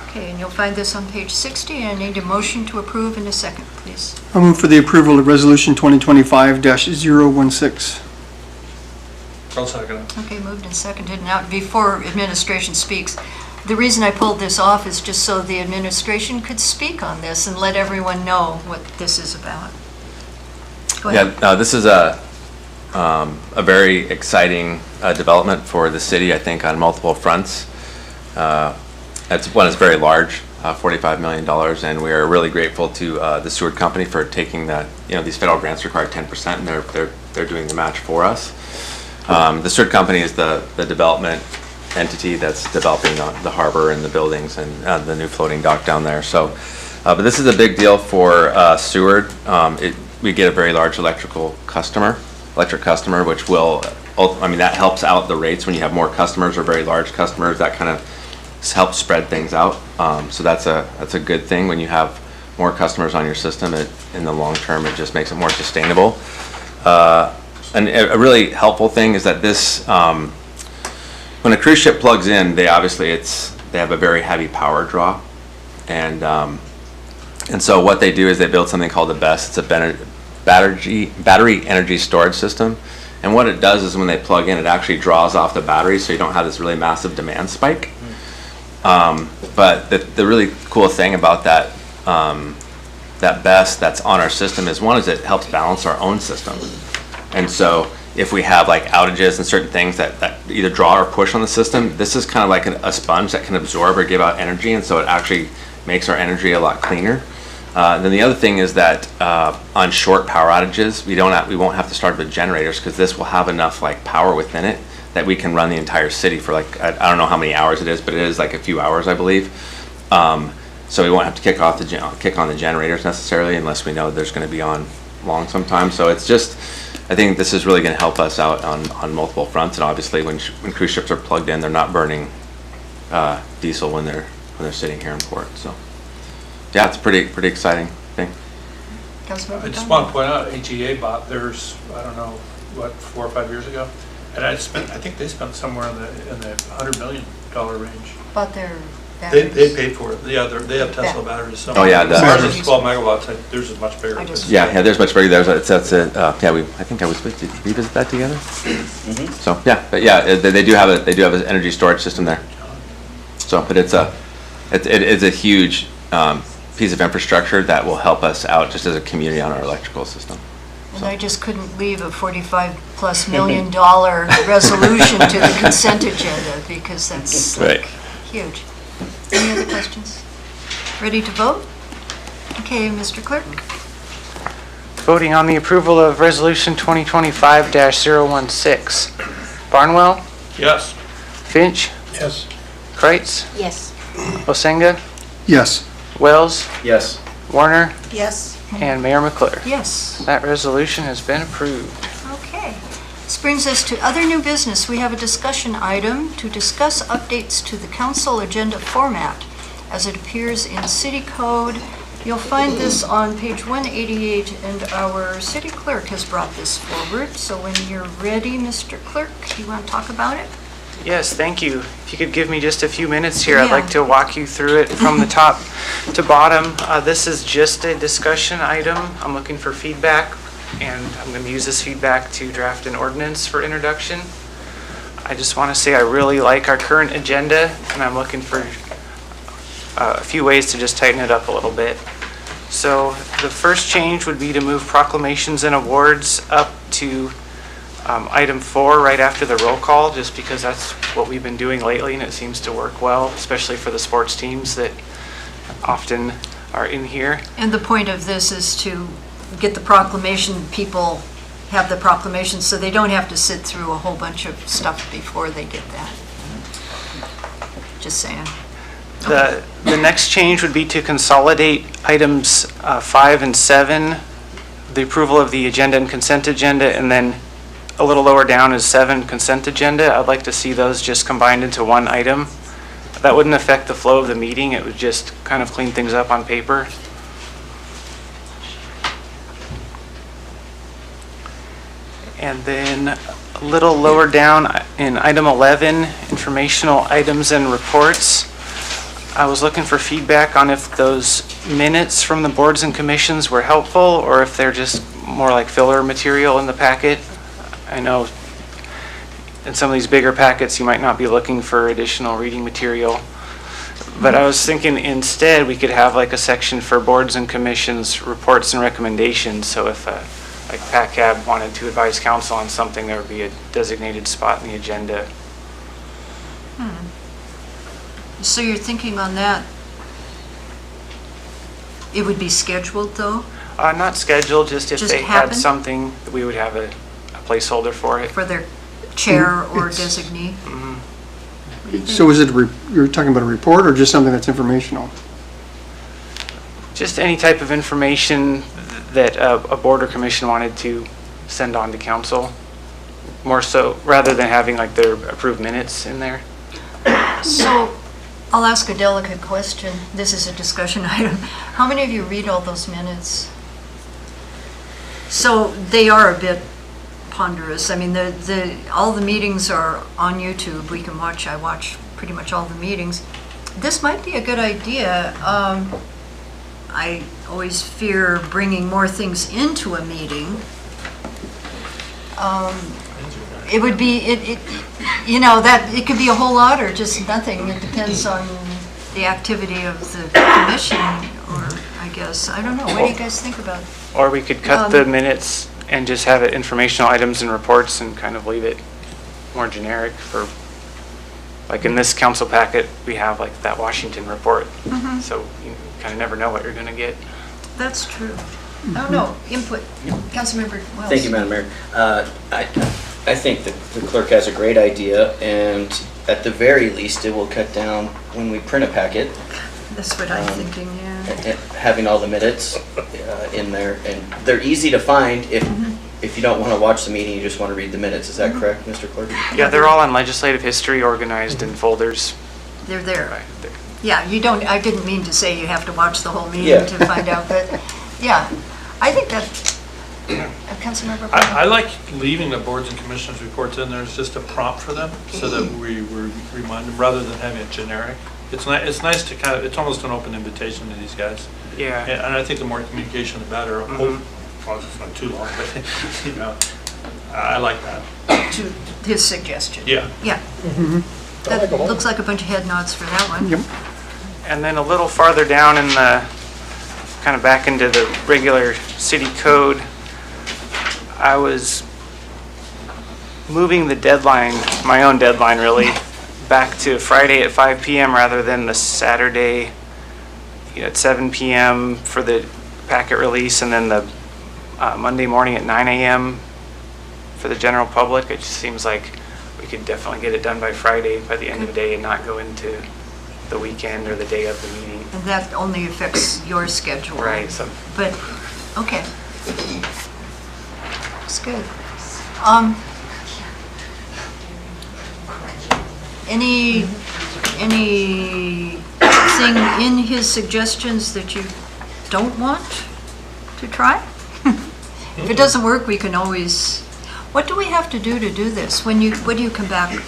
Okay, and you'll find this on page 60, and I need a motion to approve in a second, please. I'll move for the approval of Resolution 2025-016. I'll second it. Okay, moved and seconded. Now, before administration speaks, the reason I pulled this off is just so the administration could speak on this and let everyone know what this is about. Go ahead. Yeah, this is a very exciting development for the city, I think, on multiple fronts. It's very large, $45 million, and we are really grateful to the Seward Company for taking that. These federal grants require 10%, and they're doing the match for us. The Seward Company is the development entity that's developing the harbor and the buildings and the new floating dock down there. So, but this is a big deal for Seward. We get a very large electric customer, which will, I mean, that helps out the rates when you have more customers or very large customers. That kind of helps spread things out. So that's a good thing when you have more customers on your system. In the long term, it just makes it more sustainable. And a really helpful thing is that this, when a cruise ship plugs in, they have a very heavy power draw, and so what they do is they build something called the BESS. It's a battery energy storage system, and what it does is when they plug in, it actually draws off the battery, so you don't have this really massive demand spike. But the really cool thing about that BESS that's on our system is it helps balance our own system. And so if we have like outages and certain things that either draw or push on the system, this is kind of like a sponge that can absorb or give out energy, and so it actually makes our energy a lot cleaner. Then the other thing is that on short power outages, we won't have to start with generators, because this will have enough like power within it that we can run the entire city for like, I don't know how many hours it is, but it is like a few hours, I believe. So we won't have to kick on the generators necessarily, unless we know there's going to be on long sometimes. So it's just, I think this is really going to help us out on multiple fronts. And obviously, when cruise ships are plugged in, they're not burning diesel when they're sitting here in port. So yeah, it's a pretty exciting thing. Councilmember I just Dunn. want to point out, HEA bought theirs, I don't know, 4 or 5 years ago, and I think they spent somewhere in the $100 million range. About their They batteries. paid for it. Yeah, they have Tesla Yeah. batteries. So Oh, yeah, ours is 12 megawatts. Theirs is much bigger. Yeah, there's much bigger. I think I was with, did we visit that together? So yeah, but yeah, they do have an energy storage system there. So, but it's a huge piece of infrastructure that will help us out just as a community on our electrical system. And I just couldn't leave a $45+ million resolution to the consent agenda, because that's like huge. Any other questions? Ready to vote? Okay, Mr. Clerk? Voting on the approval of Resolution 2025-016. Barnwell, Yes. Finch, Yes. Kreitz, Yes. Osenga, Yes. Wells, Yes. Warner, Yes. and Mayor McClure. Yes. That resolution has been approved. Okay. This brings us to other new business. We have a discussion item to discuss updates to the council agenda format as it appears in City Code. You'll find this on page 188, and our city clerk has brought this forward. So when you're ready, Mr. Clerk, you want to talk about it? Yes, thank you. If you could give me just a few minutes here, I'd Yeah. like to walk you through it from the top to bottom. This is just a discussion item. I'm looking for feedback, and I'm going to use this feedback to draft an ordinance for introduction. I just want to say I really like our current agenda, and I'm looking for a few ways to just tighten it up a little bit. So the first change would be to move proclamations and awards up to item 4 right after the roll call, just because that's what we've been doing lately and it seems to work well, especially for the sports teams that often are in here. And the point of this is to get the proclamation, people have the proclamation, so they don't have to sit through a whole bunch of stuff before they get that. Just saying. The next change would be to consolidate items 5 and 7, the approval of the agenda and consent agenda, and then a little lower down is 7, consent agenda. I'd like to see those just combined into one item. That wouldn't affect the flow of the meeting. It would just kind of clean things up on paper. And then a little lower down in item 11, informational items and reports. I was looking for feedback on if those minutes from the boards and commissions were helpful or if they're just more like filler material in the packet. I know in some of these bigger packets you might not be looking for additional reading material. But I was thinking instead we could have like a section for boards and commissions, reports and recommendations. So if like PACAB wanted to advise council on something, there would be a designated spot in the agenda. So you're thinking on that, it would be scheduled though, Not scheduled, just if Just they happen? had something, we would have a placeholder for it. for their chair or designee? So is it, you're talking about a report or just something that's informational? Just any type of information that a board or commission wanted to send on to council, more so, rather than having like their approved minutes in there. So I'll ask a delicate question. This is a discussion item. How many of you read all those minutes? So they are a bit ponderous. I mean, all the meetings are on YouTube. We can watch, I watch pretty much all the meetings. This might be a good idea. I always fear bringing more things into a meeting. It would be, you know, that, it could be a whole lot or just nothing. It depends on the activity of the commission, or I guess, I don't know. What do you guys think about it? Or we could cut the minutes and just have it informational items and reports and kind of leave it more generic for, like in this council packet, we have like that Washington report. So you kind of never know what you're going to get. That's true. Oh, no, input. Councilmember Wells. Thank you, Madam Mayor. I think that the clerk has a great idea, and at the very least, it will cut down when we print a packet. That's what I'm thinking, yeah. Having all the minutes in there, and they're easy to find if you don't want to watch the meeting, you just want to read the minutes. Is that correct, Mr. Clerk? Yeah, they're all on legislative history, organized in folders. They're there. Right there. Yeah, you don't, I didn't mean to say you have to watch the whole meeting Yeah. to find out, but, yeah. I think that, Councilmember Brown. I like leaving the boards and commissioners reports in there as just a prompt for them, so that we remind them, rather than having it generic. It's nice to kind of, it's almost an open invitation to these guys. Yeah. And I think the more communication, the better. Probably it's not too long, but, you know, I like that. To his suggestion. Yeah. Yeah. That looks like a bunch of head nods for that one. Yep. And then a little farther down in the, kind of back into the regular city code, I was moving the deadline, my own deadline really, back to Friday at 5 p.m. rather than the Saturday at 7 p.m. for the packet release, and then the Monday morning at 9 a.m. for the general public. It just seems like we could definitely get it done by Friday, by the end of the day, and not go into the weekend or the day of the meeting. And that only affects your schedule. Right. So But, okay. That's good. Anything in his suggestions that you don't want to try? If it doesn't work, we can always, what do we have to do this? When do you come back?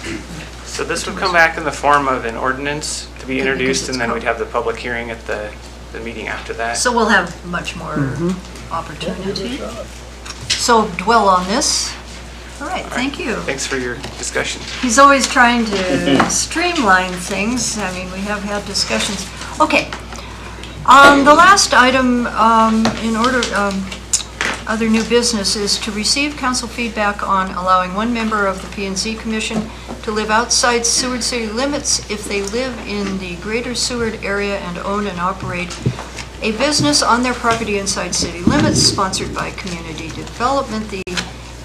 So this would come back in the form of an ordinance to be Because introduced, it's and then co- we'd have the public hearing at the meeting after that. So we'll have much more opportunity. So dwell on this. All right, thank you. Thanks for your discussion. He's always trying to streamline things. I mean, we have had discussions. Okay. The last item in order, other new business is to receive council feedback on allowing one member of the P&Z Commission to live outside Seward city limits if they live in the greater Seward area and own and operate a business on their property inside city limits, sponsored by Community Development.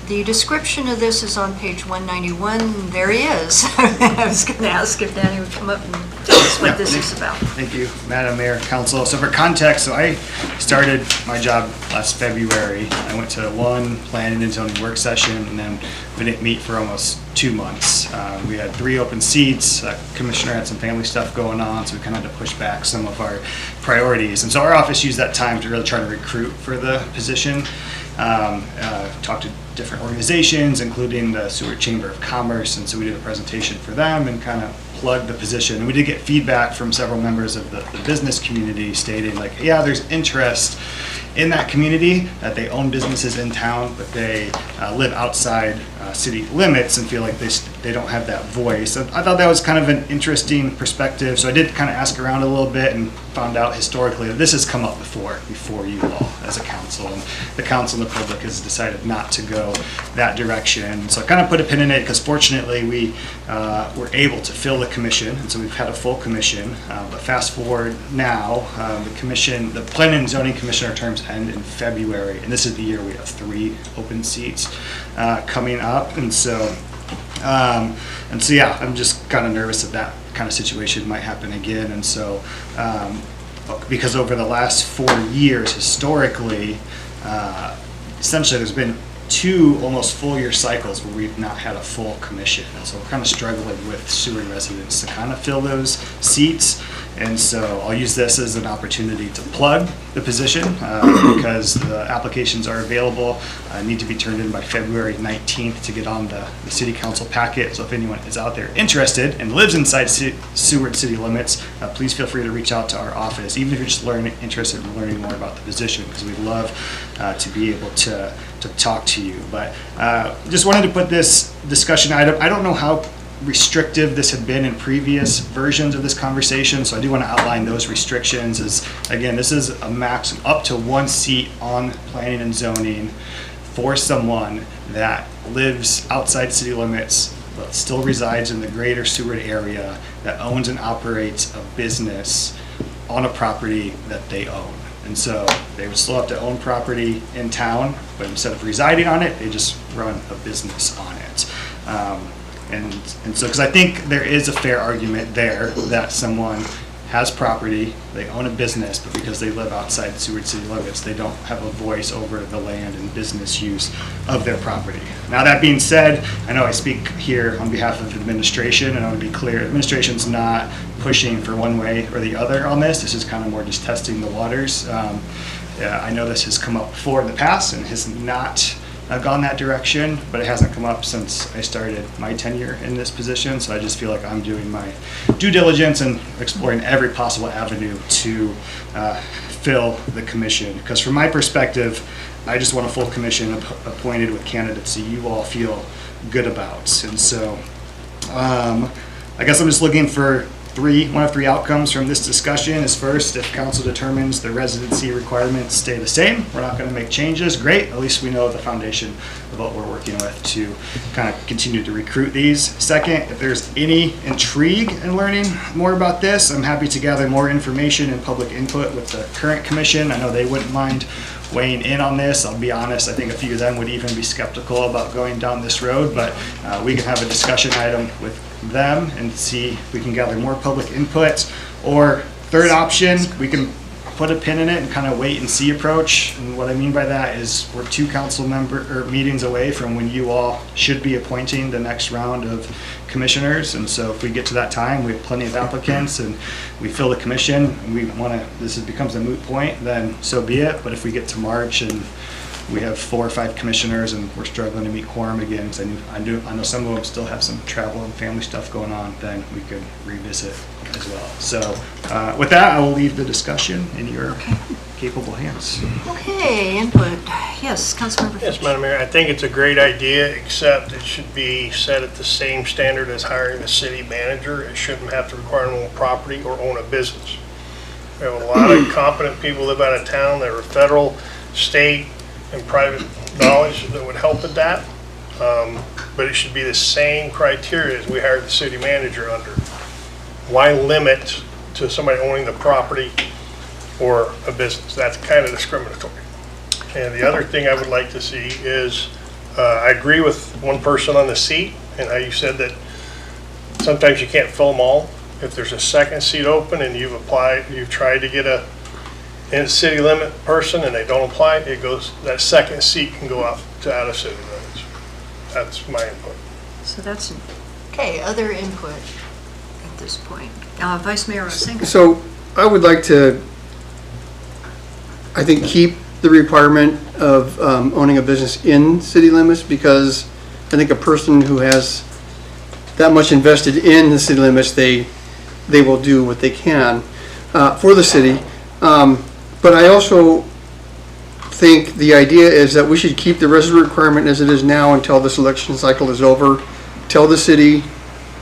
The description of this is on page 191. There he is. I was going to ask if Danny would come up and tell us what this is about. Thank you, Madam Mayor, Council. So for context, so I started my job last February. I went to one planning and zoning work session, and then we didn't meet for almost 2 months. We had 3 open seats. Commissioner had some family stuff going on, so we kind of had to push back some of our priorities. And so our office used that time to really try to recruit for the position. Talked to different organizations, including the Seward Chamber of Commerce, and so we did a presentation for them and kind of plugged the position. And we did get feedback from several members of the business community stating like, yeah, there's interest in that community, that they own businesses in town, but they live outside city limits and feel like they don't have that voice. And I thought that was kind of an interesting perspective. So I did kind of ask around a little bit and found out historically that this has come up before you all as a council. And the council and the public has decided not to go that direction. So I kind of put a pin in it because fortunately we were able to fill the commission. And so we've had a full commission. But fast forward now, the Planning and Zoning Commissioner terms end in February. And this is the year we have 3 open seats coming up. And so And so, yeah, I'm just kind of nervous that that kind of situation might happen again. And so, because over the last 4 years, historically, essentially there's been 2 almost full year cycles where we've not had a full commission. And so we're kind of struggling with Seward residents to kind of fill those seats. And so I'll use this as an opportunity to plug the position because the applications are available, need to be turned in by February 19th to get on the city council packet. So if anyone is out there interested and lives inside Seward city limits, please feel free to reach out to our office, even if you're just interested in learning more about the position, because we'd love to be able to talk to you. But just wanted to put this discussion item. I don't know how restrictive this had been in previous versions of this conversation, so I do want to outline those restrictions. As again, this is a maximum up to 1 seat on planning and zoning for someone that lives outside city limits but still resides in the greater Seward area, that owns and operates a business on a property that they own. And so they would still have to own property in town, but instead of residing on it, they just run a business on it. And so, because I think there is a fair argument there that someone has property, they own a business, but because they live outside Seward city limits, they don't have a voice over the land and business use of their property. Now, that being said, I know I speak here on behalf of administration, and I want to be clear, administration's not pushing for one way or the other on this. This is kind of more just testing the waters. I know this has come up before in the past and has not gone that direction, but it hasn't come up since I started my tenure in this position. So I just feel like I'm doing my due diligence and exploring every possible avenue to fill the commission. Because from my perspective, I just want a full commission appointed with candidates that you all feel good about. And so I guess I'm just looking for one of three outcomes from this discussion. Is first, if council determines the residency requirements stay the same, we're not going to make changes, great, at least we know the foundation of what we're working with to kind of continue to recruit these. Second, if there's any intrigue in learning more about this, I'm happy to gather more information and public input with the current commission. I know they wouldn't mind weighing in on this. I'll be honest, I think a few of them would even be skeptical about going down this road, but we can have a discussion item with them and see if we can gather more public input. Or third option, we can put a pin in it and kind of wait and see approach. And what I mean by that is we're 2 council meetings away from when you all should be appointing the next round of commissioners. And so if we get to that time, we have plenty of applicants and we fill the commission and we want to, becomes a moot point, then so be it. But if we get to March and we have 4 or 5 commissioners and we're struggling to meet quorum again, because I know some of them still have some travel and family stuff going on, then we could revisit as well. So with that, I will leave the discussion in your capable hands. Okay, input. Yes, Councilmember Yes, Fitch. Madam Mayor, I think it's a great idea, except it should be set at the same standard as hiring a city manager. It shouldn't have to require them to own property or own a business. We have a lot of competent people live out of town that are federal, state, and private knowledge that would help with that. But it should be the same criteria as we hired the city manager under. Why limit to somebody owning the property or a business? That's kind of discriminatory. And the other thing I would like to see is, I agree with one person on the seat and how you said that sometimes you can't fill them all. If there's a second seat open and you've tried to get a city limit person and they don't apply, it goes, that second seat can go up to out of city limits. That's my input. So that's, okay, other input at this point. Vice Mayor Osinga. So I would like to, I think, keep the requirement of owning a business in city limits, because I think a person who has that much invested in the city limits, they will do what they can for the city. But I also think the idea is that we should keep the resident requirement as it is now until this election cycle is over. Tell the city,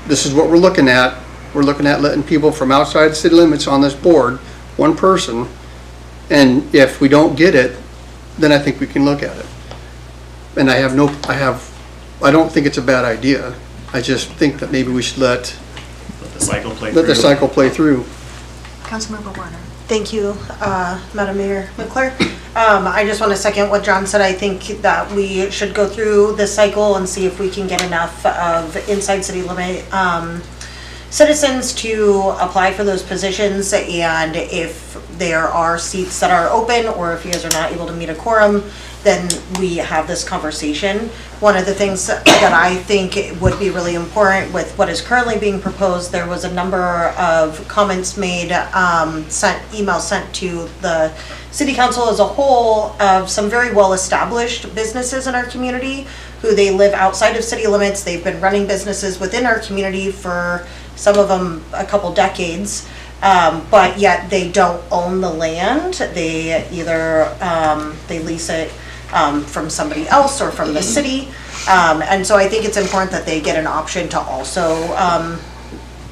this is what we're looking at. We're looking at letting people from outside city limits on this board, one person, and if we don't get it, then I think we can look at it. And I don't think it's a bad idea. I just think that maybe we should let the cycle play the cycle play through. Councilmember Warner. Thank you, Madam Mayor McClure. I just want to second what John said. I think that we should go through this cycle and see if we can get enough of inside city limit citizens to apply for those positions, and if there are seats that are open or if you guys are not able to meet a quorum, then we have this conversation. One of the things that I think would be really important with what is currently being proposed, there was a number of comments made, emails sent to the city council as a whole of some very well-established businesses in our community who they live outside of city limits. They've been running businesses within our community for some of them a couple decades, but yet they don't own the land. They either they lease it from somebody else or from the city. And so I think it's important that they get an option to also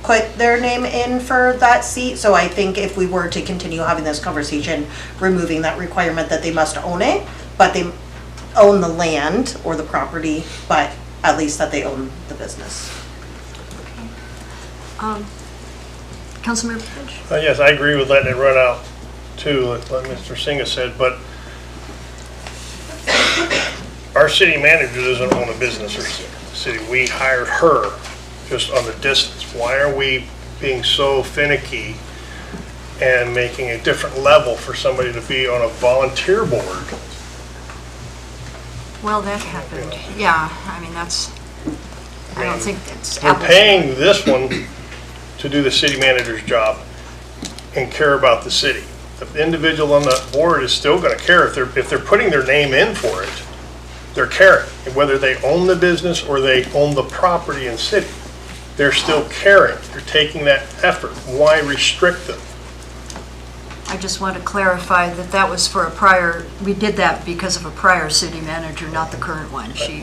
put their name in for that seat. So I think if we were to continue having this conversation, removing that requirement that they must own it, but they own the land or the property, but at least that they own the business. Councilmember Finch? Yes, I agree with letting it run out too, like Mr. Singh has said, but our city manager doesn't own a business or city. We hired her just on the distance. Why are we being so finicky and making a different level for somebody to be on a volunteer board? Well, that happened. Yeah, I mean, that's, I don't think that's. We're paying this one to do the city manager's job and care about the city. The individual on the board is still gonna care if they're putting their name in for it, they're caring. And whether they own the business or they own the property in city, they're still caring. They're taking that effort. Why restrict them? I just want to clarify that that was for a prior, we did that because of a prior city manager, not the current one. She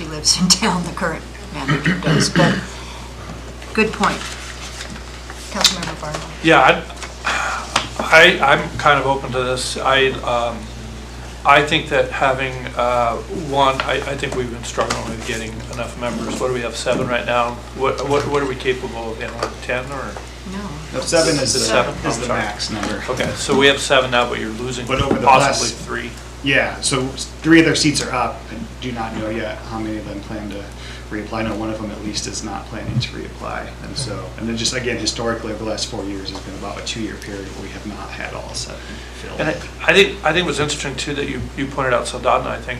lives in town, the current manager does, but good point. Councilmember Barnwell. Yeah, I'm kind of open to this. I think that having one, I think we've been struggling with getting enough members. What do we have, 7 right now? What are we capable of getting, 10 or? No, 7 is the Sorry. max number. Okay, so we have 7 now, but you're losing But over the possibly last- 3. Yeah, so 3 of their seats are up. I do not know yet how many of them plan to reapply. I know one of them at least is not planning to reapply. And so, and then just again, historically over the last 4 years, has been about a 2-year period where we have not had all 7 filled. And I think what's interesting too that you pointed out, Soldotna, I think,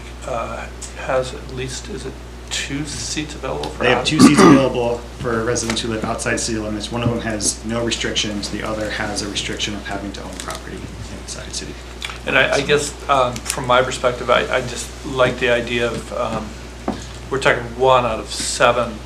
has at least, is it 2 seats available for? They have 2 seats available for residents who live outside city limits. One of them has no restrictions. The other has a restriction of having to own property inside city. And I guess from my perspective, I just like the idea of, we're talking 1 out of 7.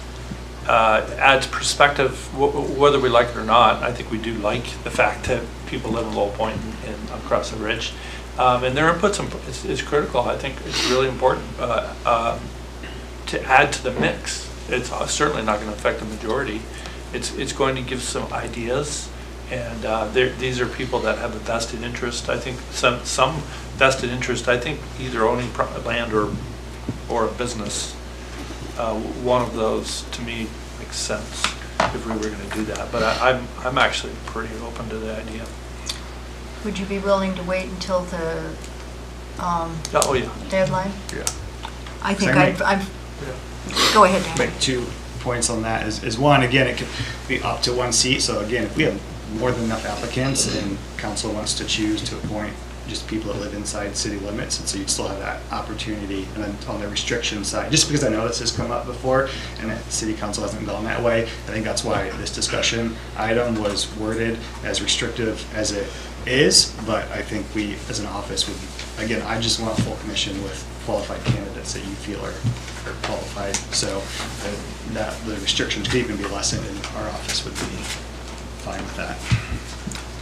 Adds perspective, whether we like it or not. I think we do like the fact that people live in Low Point and across the ridge. And their input is critical. I think it's really important to add to the mix. It's certainly not going to affect the majority. It's going to give some ideas, and these are people that have a vested interest. I think some vested interest. I think either owning land or a business. One of those to me makes sense if we were going to do that. But I'm actually pretty open to the idea. Would you be willing to wait until the Oh yeah. deadline? Yeah. I think Sorry, I'd go ahead, Dan. Make 2 points on that is one, again, it could be up to 1 seat. So again, if we have more than enough applicants and council wants to choose to appoint just people that live inside city limits, and so you'd still have that opportunity. And then on the restriction side, just because I know this has come up before and that city council hasn't gone that way, I think that's why this discussion item was worded as restrictive as it is. But I think we, as an office, would, again, I just want a full commission with qualified candidates that you feel are qualified. So that the restrictions could even be lessened, and our office would be fine with that.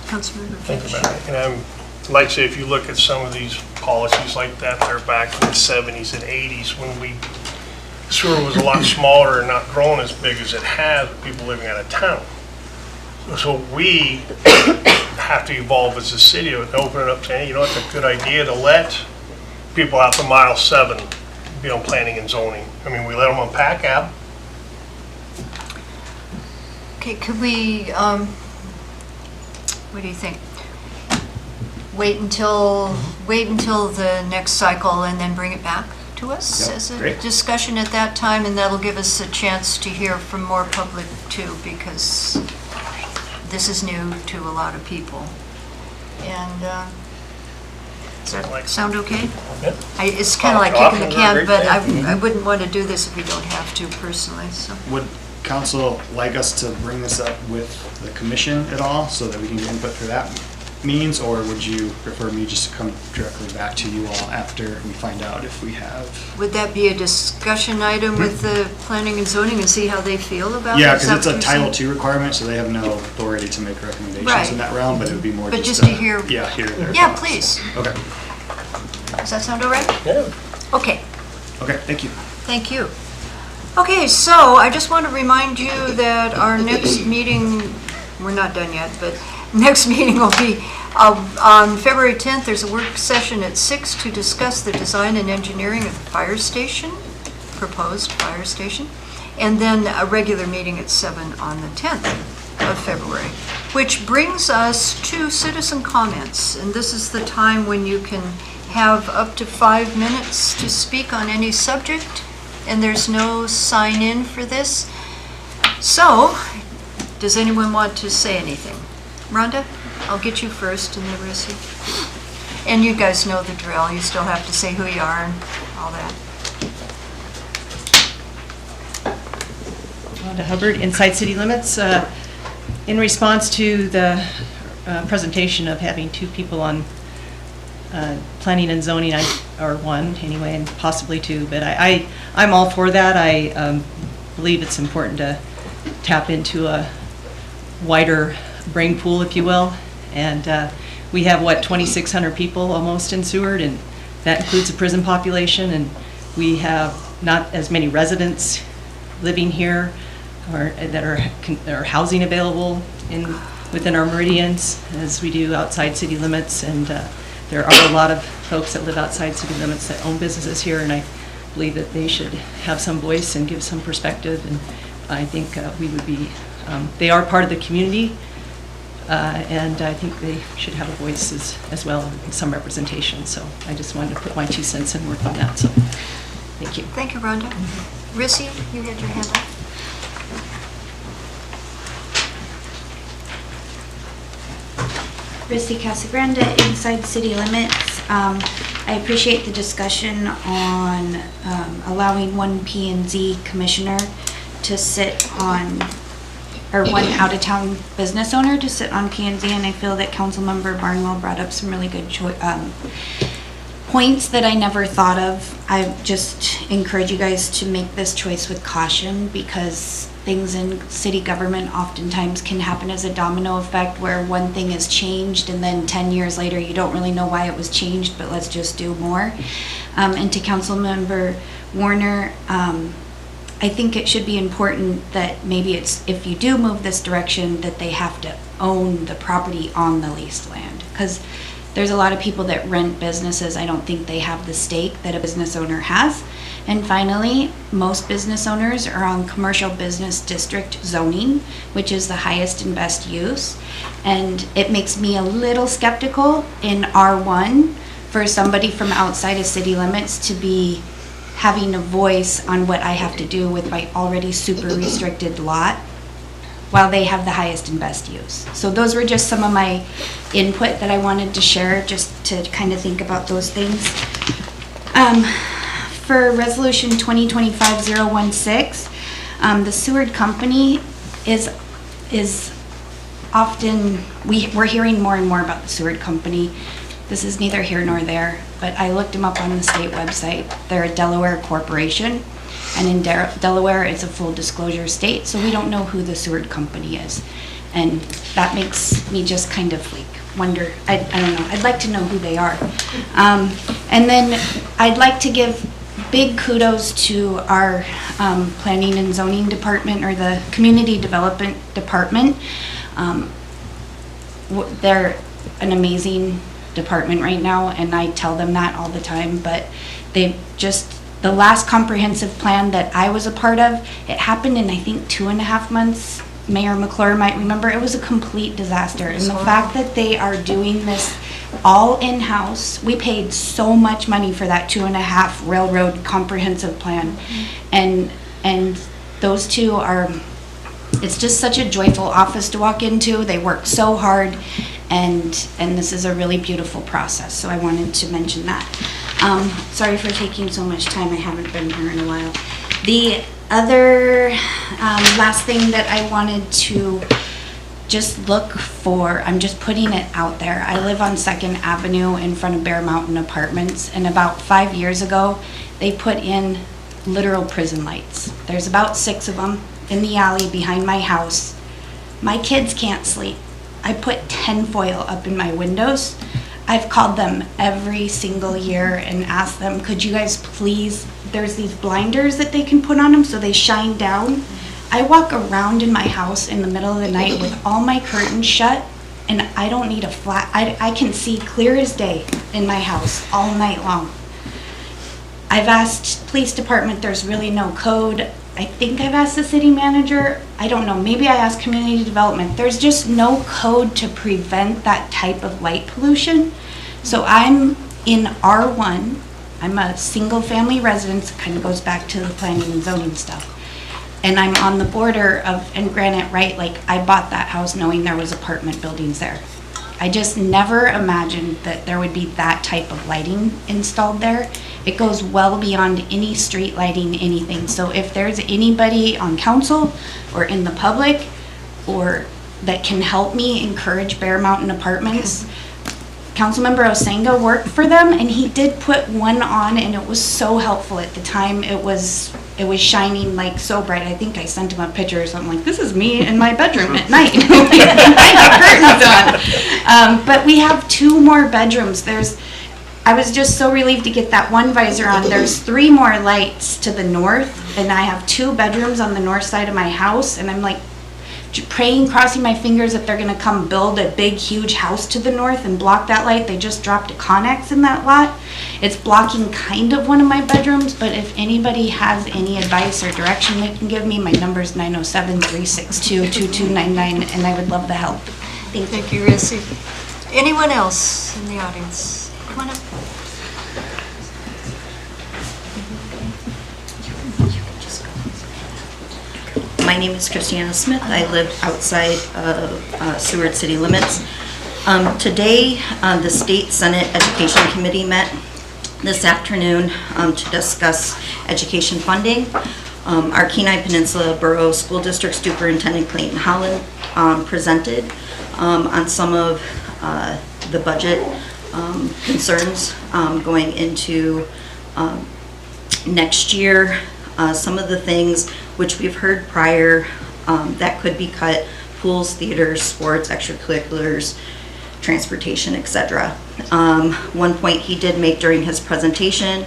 Councilmember Think Finch. about it. And like I say, if you look at some of these policies like that, they're back in the 70s and 80s when sewer was a lot smaller and not growing as big as it has, people living out of town. So we have to evolve as a city and open it up saying, you know, it's a good idea to let people out to mile 7 be on planning and zoning. I mean, we let them on PACAP. Okay, could we, what do you think? wait until the next cycle and then bring it back to us Yep, as a great. discussion at that time, and that'll give us a chance to hear from more public too, because this is new to a lot of people. And does that sound okay? Yep. It's kind of like kicking the Options are can, great, but yeah. I wouldn't want to do this if we don't have to personally, so. Would council like us to bring this up with the commission at all so that we can get input for that means, or would you prefer me just to come directly back to you all after we find out if we have? Would that be a discussion item with the planning and zoning and see how they feel about it? Yeah, Is because that it's what a you're Title II requirement, so they have no authority to make recommendations Right. in that realm, but it would be more But just just to hear- Yeah, hear their Yeah, thoughts. please. Okay, saying? Does that sound all right? Yeah. Okay. okay, thank you. Thank you. Okay, so I just want to remind you that our next meeting, we're not done yet, but next meeting will be on February 10th. There's a work session at 6 to discuss the design and engineering of the fire station, proposed fire station, and then a regular meeting at 7 on the 10th of February, which brings us to citizen comments. And this is the time when you can have up to 5 minutes to speak on any subject, and there's no sign in for this. So, does anyone want to say anything? Rhonda, I'll get you first and then Rissy. And you guys know the drill. You still have to say who you are and all that. Rhonda Hubbard, Inside City Limits. In response to the presentation of having 2 people on planning and zoning, or 1 anyway, and possibly 2, but I'm all for that. I believe it's important to tap into a wider brain pool, if you will. And we have, 2,600 people almost in Seward, and that includes a prison population, and we have not as many residents living here or that are housing available within our meridians as we do outside city limits. And there are a lot of folks that live outside city limits that own businesses here, and I believe that they should have some voice and give some perspective. And I think we would be, they are part of the community, and I think they should have a voice as well, and some representation. So I just wanted to put my 2 cents in work on that, so thank you. Thank you, Rhonda. Rissy, you had your hand up. Risty Casagrande, Inside City Limits. I appreciate the discussion on allowing one P and Z commissioner to sit on, or one out-of-town business owner to sit on P and Z, and I feel that Councilmember Barnwell brought up some really good points that I never thought of. I just encourage you guys to make this choice with caution, because things in city government oftentimes can happen as a domino effect, where one thing is changed and then 10 years later you don't really know why it was changed, but let's just do more. And to Councilmember Warner, I think it should be important that maybe it's, if you do move this direction, that they have to own the property on the leased land, because there's a lot of people that rent businesses. I don't think they have the stake that a business owner has. And finally, most business owners are on commercial business district zoning, which is the highest and best use. And it makes me a little skeptical in R1 for somebody from outside of city limits to be having a voice on what I have to do with my already super restricted lot, while they have the highest and best use. So those were just some of my input that I wanted to share, just to kind of think about those things. For Resolution 2025-016, the Seward Company is often, we're hearing more and more about the Seward Company. This is neither here nor there, but I looked them up on the state website. They're a Delaware corporation, and in Delaware, it's a full disclosure state, so we don't know who the Seward Company is. And that makes me just kind of like wonder, I don't know, I'd like to know who they are. And then I'd like to give big kudos to our planning and zoning department, or the community development department. They're an amazing department right now, and I tell them that all the time, but they've just, the last comprehensive plan that I was a part of, it happened in I think 2.5 months. Mayor McClure might remember, it was a complete disaster. And the fact that they are doing this all in-house. We paid so much money for that 2.5 railroad comprehensive plan. And those two are, it's just such a joyful office to walk into. They work so hard, and this is a really beautiful process. So I wanted to mention that. Sorry for taking so much time. I haven't been here in a while. The other last thing that I wanted to just look for, I'm just putting it out there. I live on 2nd Avenue in front of Bear Mountain Apartments, and about 5 years ago, they put in literal prison lights. There's about 6 of them in the alley behind my house. My kids can't sleep. I put tinfoil up in my windows. I've called them every single year and asked them, could you guys please, there's these blinders that they can put on them so they shine down. I walk around in my house in the middle of the night with all my curtains shut, and I don't need a flat, I can see clear as day in my house all night long. I've asked police department, there's really no code. I think I've asked the city manager, I don't know, maybe I asked community development. There's just no code to prevent that type of light pollution. So I'm in R1, I'm a single family residence, kind of goes back to the planning and zoning stuff. And I'm on the border of, and granted, right, like I bought that house knowing there was apartment buildings there. I just never imagined that there would be that type of lighting installed there. It goes well beyond any street lighting, anything. So if there's anybody on council or in the public or that can help me encourage Bear Mountain Apartments, Councilmember Osenga worked for them, and he did put one on, and it was so helpful at the time. It was shining like so bright. I think I sent him a picture or something like, this is me in my bedroom at night. I have curtains on. But we have 2 more bedrooms. I was just so relieved to get that one visor on. There's 3 more lights to the north, and I have 2 bedrooms on the north side of my house, and I'm like praying, crossing my fingers that they're gonna come build a big, huge house to the north and block that light. They just dropped a Connex in that lot. It's blocking kind of one of my bedrooms, but if anybody has any advice or direction they can give me, my number is 907-362-2299, and I would love the help. Thank you, Rissy. Anyone else in the audience? Come on up. My name is Christiana Smith. I live outside of Seward city limits. Today, the State Senate Education Committee met this afternoon to discuss education funding. Our Kenai Peninsula Borough School District Superintendent Clayton Holland presented on some of the budget concerns going into next year. Some of the things which we've heard prior that could be cut: pools, theaters, sports, extracurriculars, transportation, etc. One point he did make during his presentation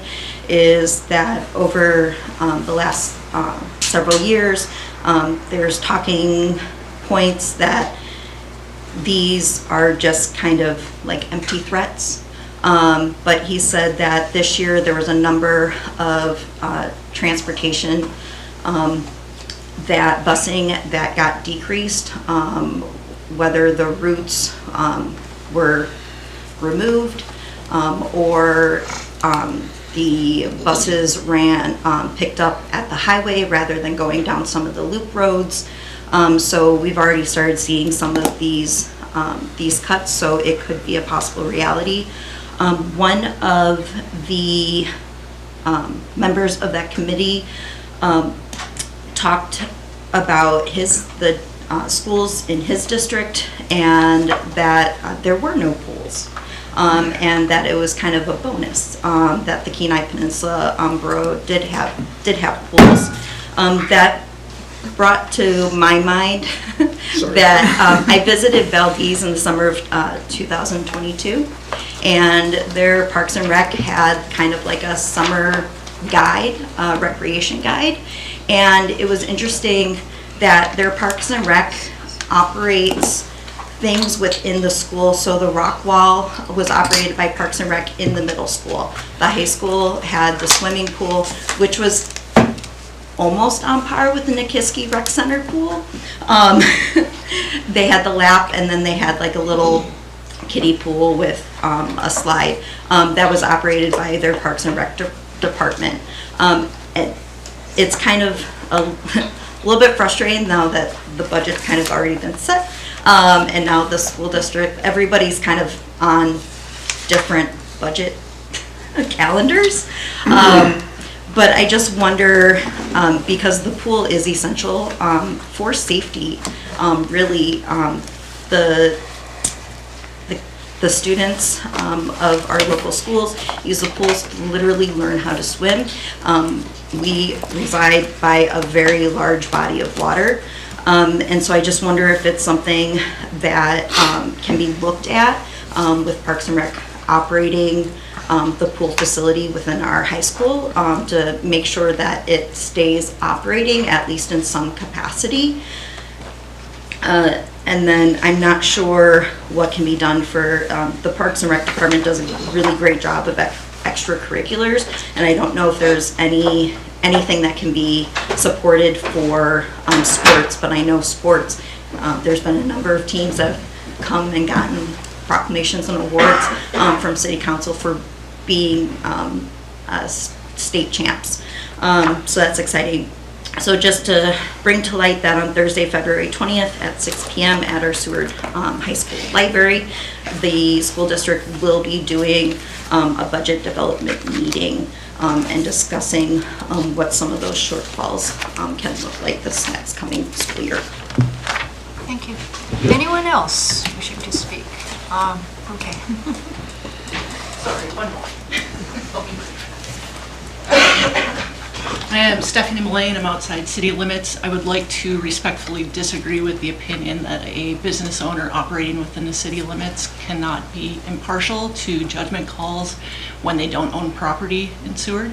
is that over the last several years, there's talking points that these are just kind of like empty threats. But he said that this year there was a number of transportation that busing that got decreased, whether the routes were removed or the buses picked up at the highway rather than going down some of the loop roads. So we've already started seeing some of these cuts, so it could be a possible reality. One of the members of that committee talked about the schools in his district, and that there were no pools, and that it was kind of a bonus that the Kenai Peninsula Borough did have pools. That brought to my mind that I visited Valdez in the summer of 2022, and their Parks and Rec had kind of like a summer guide, recreation guide, and it was interesting that their Parks and Rec operates things within the school. So the rock wall was operated by Parks and Rec in the middle school. The high school had the swimming pool, which was almost on par with the Nikiski Rec Center pool. They had the lap, and then they had like a little kiddie pool with a slide that was operated by their Parks and Rec department. And it's kind of a little bit frustrating now that the budget's kind of already been set, and now the school district, everybody's kind of on different budget calendars. But I just wonder, because the pool is essential for safety, really, the students of our local schools use the pools to literally learn how to swim. We reside by a very large body of water, and so I just wonder if it's something that can be looked at with Parks and Rec operating the pool facility within our high school to make sure that it stays operating, at least in some capacity. And then I'm not sure what can be done for, the Parks and Rec department does a really great job of extracurriculars, and I don't know if there's anything that can be supported for sports, but I know sports, there's been a number of teams that have come and gotten proclamations and awards from City Council for being state champs. So that's exciting. So just to bring to light that on Thursday, February 20th at 6 p.m. at our Seward High School Library, the school district will be doing a budget development meeting and discussing what some of those shortfalls can look like this next coming school year. Thank you. Anyone else wishing to speak? Okay. Sorry, one more. I am Stephanie Mullane. I'm outside city limits. I would like to respectfully disagree with the opinion that a business owner operating within the city limits cannot be impartial to judgment calls when they don't own property in Seward.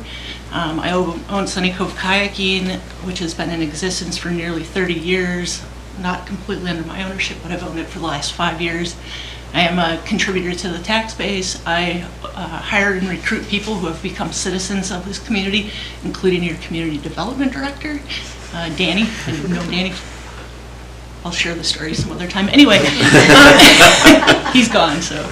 I own Sunny Cove Kayaking, which has been in existence for nearly 30 years, not completely under my ownership, but I've owned it for the last 5 years. I am a contributor to the tax base. I hire and recruit people who have become citizens of this community, including your community development director, Danny. I know Danny. I'll share the story some other time. Anyway, he's gone, so.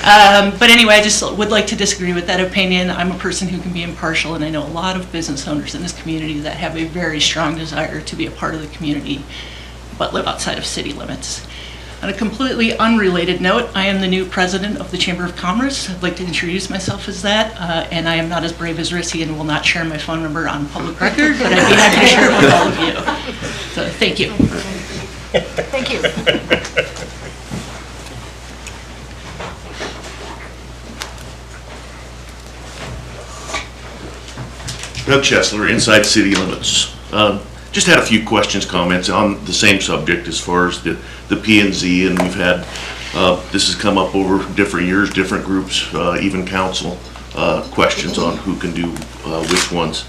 But anyway, I just would like to disagree with that opinion. I'm a person who can be impartial, and I know a lot of business owners in this community that have a very strong desire to be a part of the community, but live outside of city limits. On a completely unrelated note, I am the new president of the Chamber of Commerce. I'd like to introduce myself as that, and I am not as brave as Rissy and will not share my phone number on public record, but I'd be happy to share it with all of you. So, thank you. Thank you. Doug Chesler, Inside City Limits. Just had a few questions, comments on the same subject as far as the P&Z, and we've had, this has come up over different years, different groups, even council, questions on who can do which ones.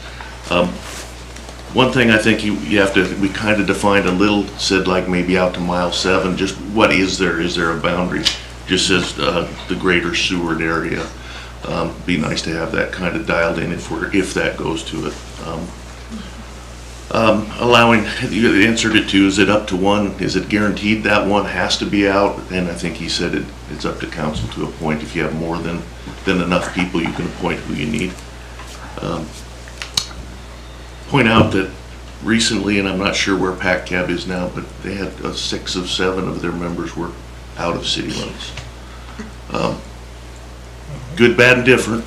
One thing I think you have to, we kind of defined a little, said like maybe out to mile 7, just what is there a boundary? Just says the greater Seward area. Be nice to have that kind of dialed in if that goes to it. Allowing, you answered it to, is it up to 1? Is it guaranteed that 1 has to be out? And I think he said it's up to council to appoint. If you have more than enough people, you can appoint who you need. Point out that recently, and I'm not sure where PACCAB is now, but they had 6 of 7 of their members were out of city limits. Good, bad, and different.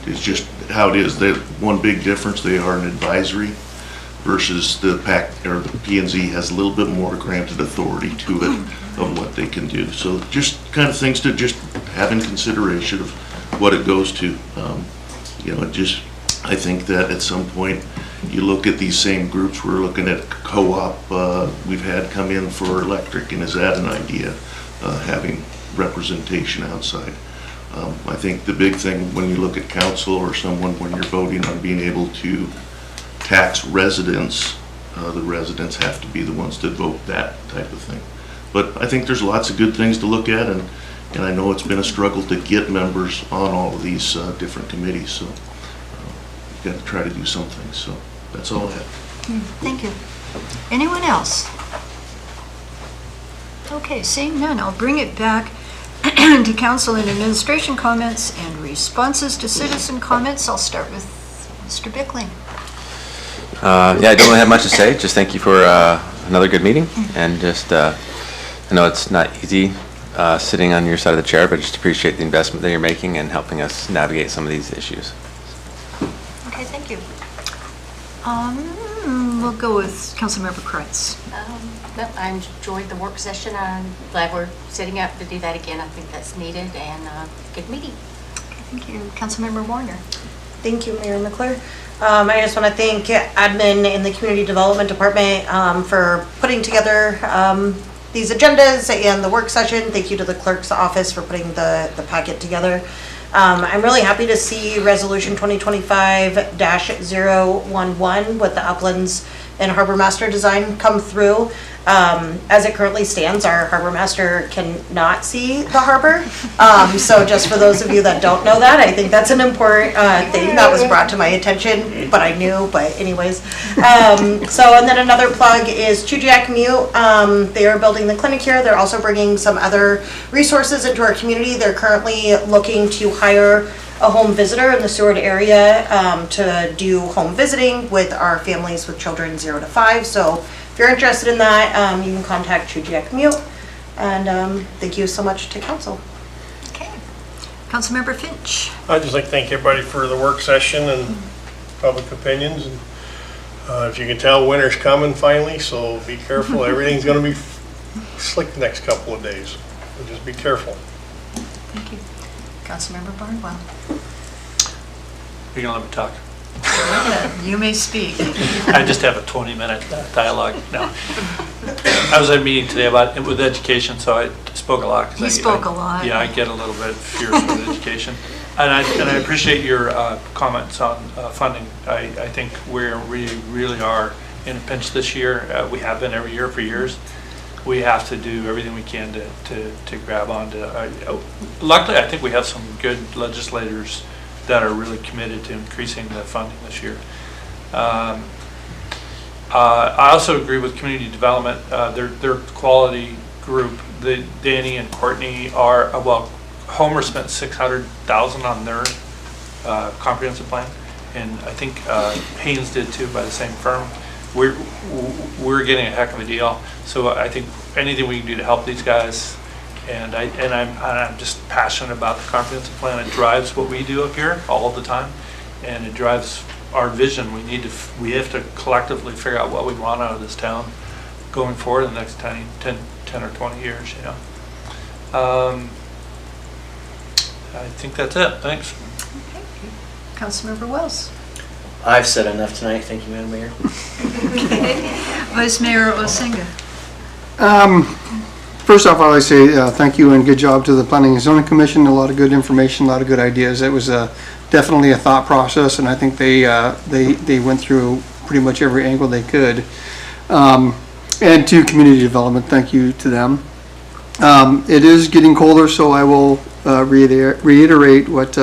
It's just how it is. One big difference, they are an advisory versus the P&Z has a little bit more granted authority to it of what they can do. So just kind of things to just have in consideration of what it goes to. You know, just, I think that at some point you look at these same groups, we're looking at co-op, we've had come in for electric, and is that an idea, having representation outside? I think the big thing when you look at council or someone, when you're voting on being able to tax residents, the residents have to be the ones that vote that type of thing. But I think there's lots of good things to look at, and I know it's been a struggle to get members on all of these different committees, so you've got to try to do something. So that's all I have. Thank you. Anyone else? Okay, seeing none, I'll bring it back to council and administration comments and responses to citizen comments. I'll start with Mr. Bickling. Yeah, I don't really have much to say. Just thank you for another good meeting. And just, I know it's not easy sitting on your side of the chair, but just appreciate the investment that you're making and helping us navigate some of these issues. Okay, thank you. We'll go with Councilmember Kreitz. Well, I enjoyed the work session. I'm glad we're setting up to do that again. I think that's needed and good meeting. Okay, thank you. Councilmember Warner. Thank you, Mayor McClure. I just want to thank admin in the Community Development Department for putting together these agendas and the work session. Thank you to the clerk's office for putting the packet together. I'm really happy to see Resolution 2025-011 with the Uplands and Harbor Master design come through. As it currently stands, our harbor master cannot see the harbor. So just for those of you that don't know that, I think that's an important thing that was brought to my attention, but I knew, but anyways. And then another plug is Chujiak Mute. They are building the clinic here. They're also bringing some other resources into our community. They're currently looking to hire a home visitor in the Seward area to do home visiting with our families with children 0 to 5. So if you're interested in that, you can contact Chujiak Mute. And thank you so much to council. Okay. Councilmember Finch. I'd just like to thank everybody for the work session and public opinions. And if you can tell, winter's coming finally, so be careful. Everything's going to be slick the next couple of days. So just be careful. Thank you. Councilmember Barnwell. You're gonna let me talk? You may speak. I just have a 20-minute dialogue now. I was at a meeting today with education, so I spoke a lot. You spoke a lot. Yeah, I get a little bit fierce with education. And I appreciate your comments on funding. I think we really are in a pinch this year. We have been every year for years. We have to do everything we can to grab onto. Luckily, I think we have some good legislators that are really committed to increasing the funding this year. I also agree with community development. Their quality group, Danny and Courtney are, Homer spent $600,000 on their comprehensive plan, and I think Haynes did too by the same firm. We're getting a heck of a deal. So I think anything we can do to help these guys, and I'm just passionate about the comprehensive plan. It drives what we do up here all the time, and it drives our vision. We have to collectively figure out what we want out of this town going forward in the next 10 or 20 years. You know, I think that's it. Thanks. Okay. Councilmember Wells. I've said enough tonight. Thank you, Madam Mayor. Okay. Vice Mayor Osenga. First off, I would say thank you and good job to the Planning and Zoning Commission. A lot of good information, a lot of good ideas. It was definitely a thought process, and I think they went through pretty much every angle they could. And to community development, thank you to them. It is getting colder, so I will reiterate what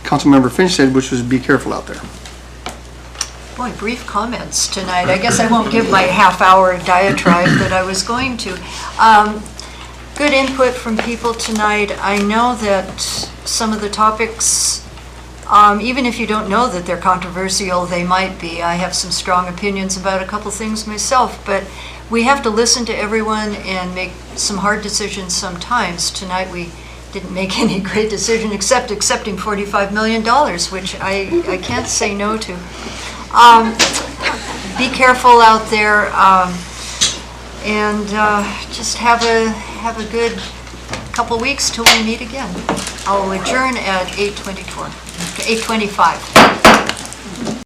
Councilmember Finch said, which was be careful out there. Boy, brief comments tonight. I guess I won't give my half-hour diatribe that I was going to. Good input from people tonight. I know that some of the topics, even if you don't know that they're controversial, they might be. I have some strong opinions about a couple things myself, but we have to listen to everyone and make some hard decisions sometimes. Tonight we didn't make any great decision except accepting $45 million, which I can't say no to. Be careful out there, and just have a good couple weeks till we meet again. I'll adjourn at 8:25.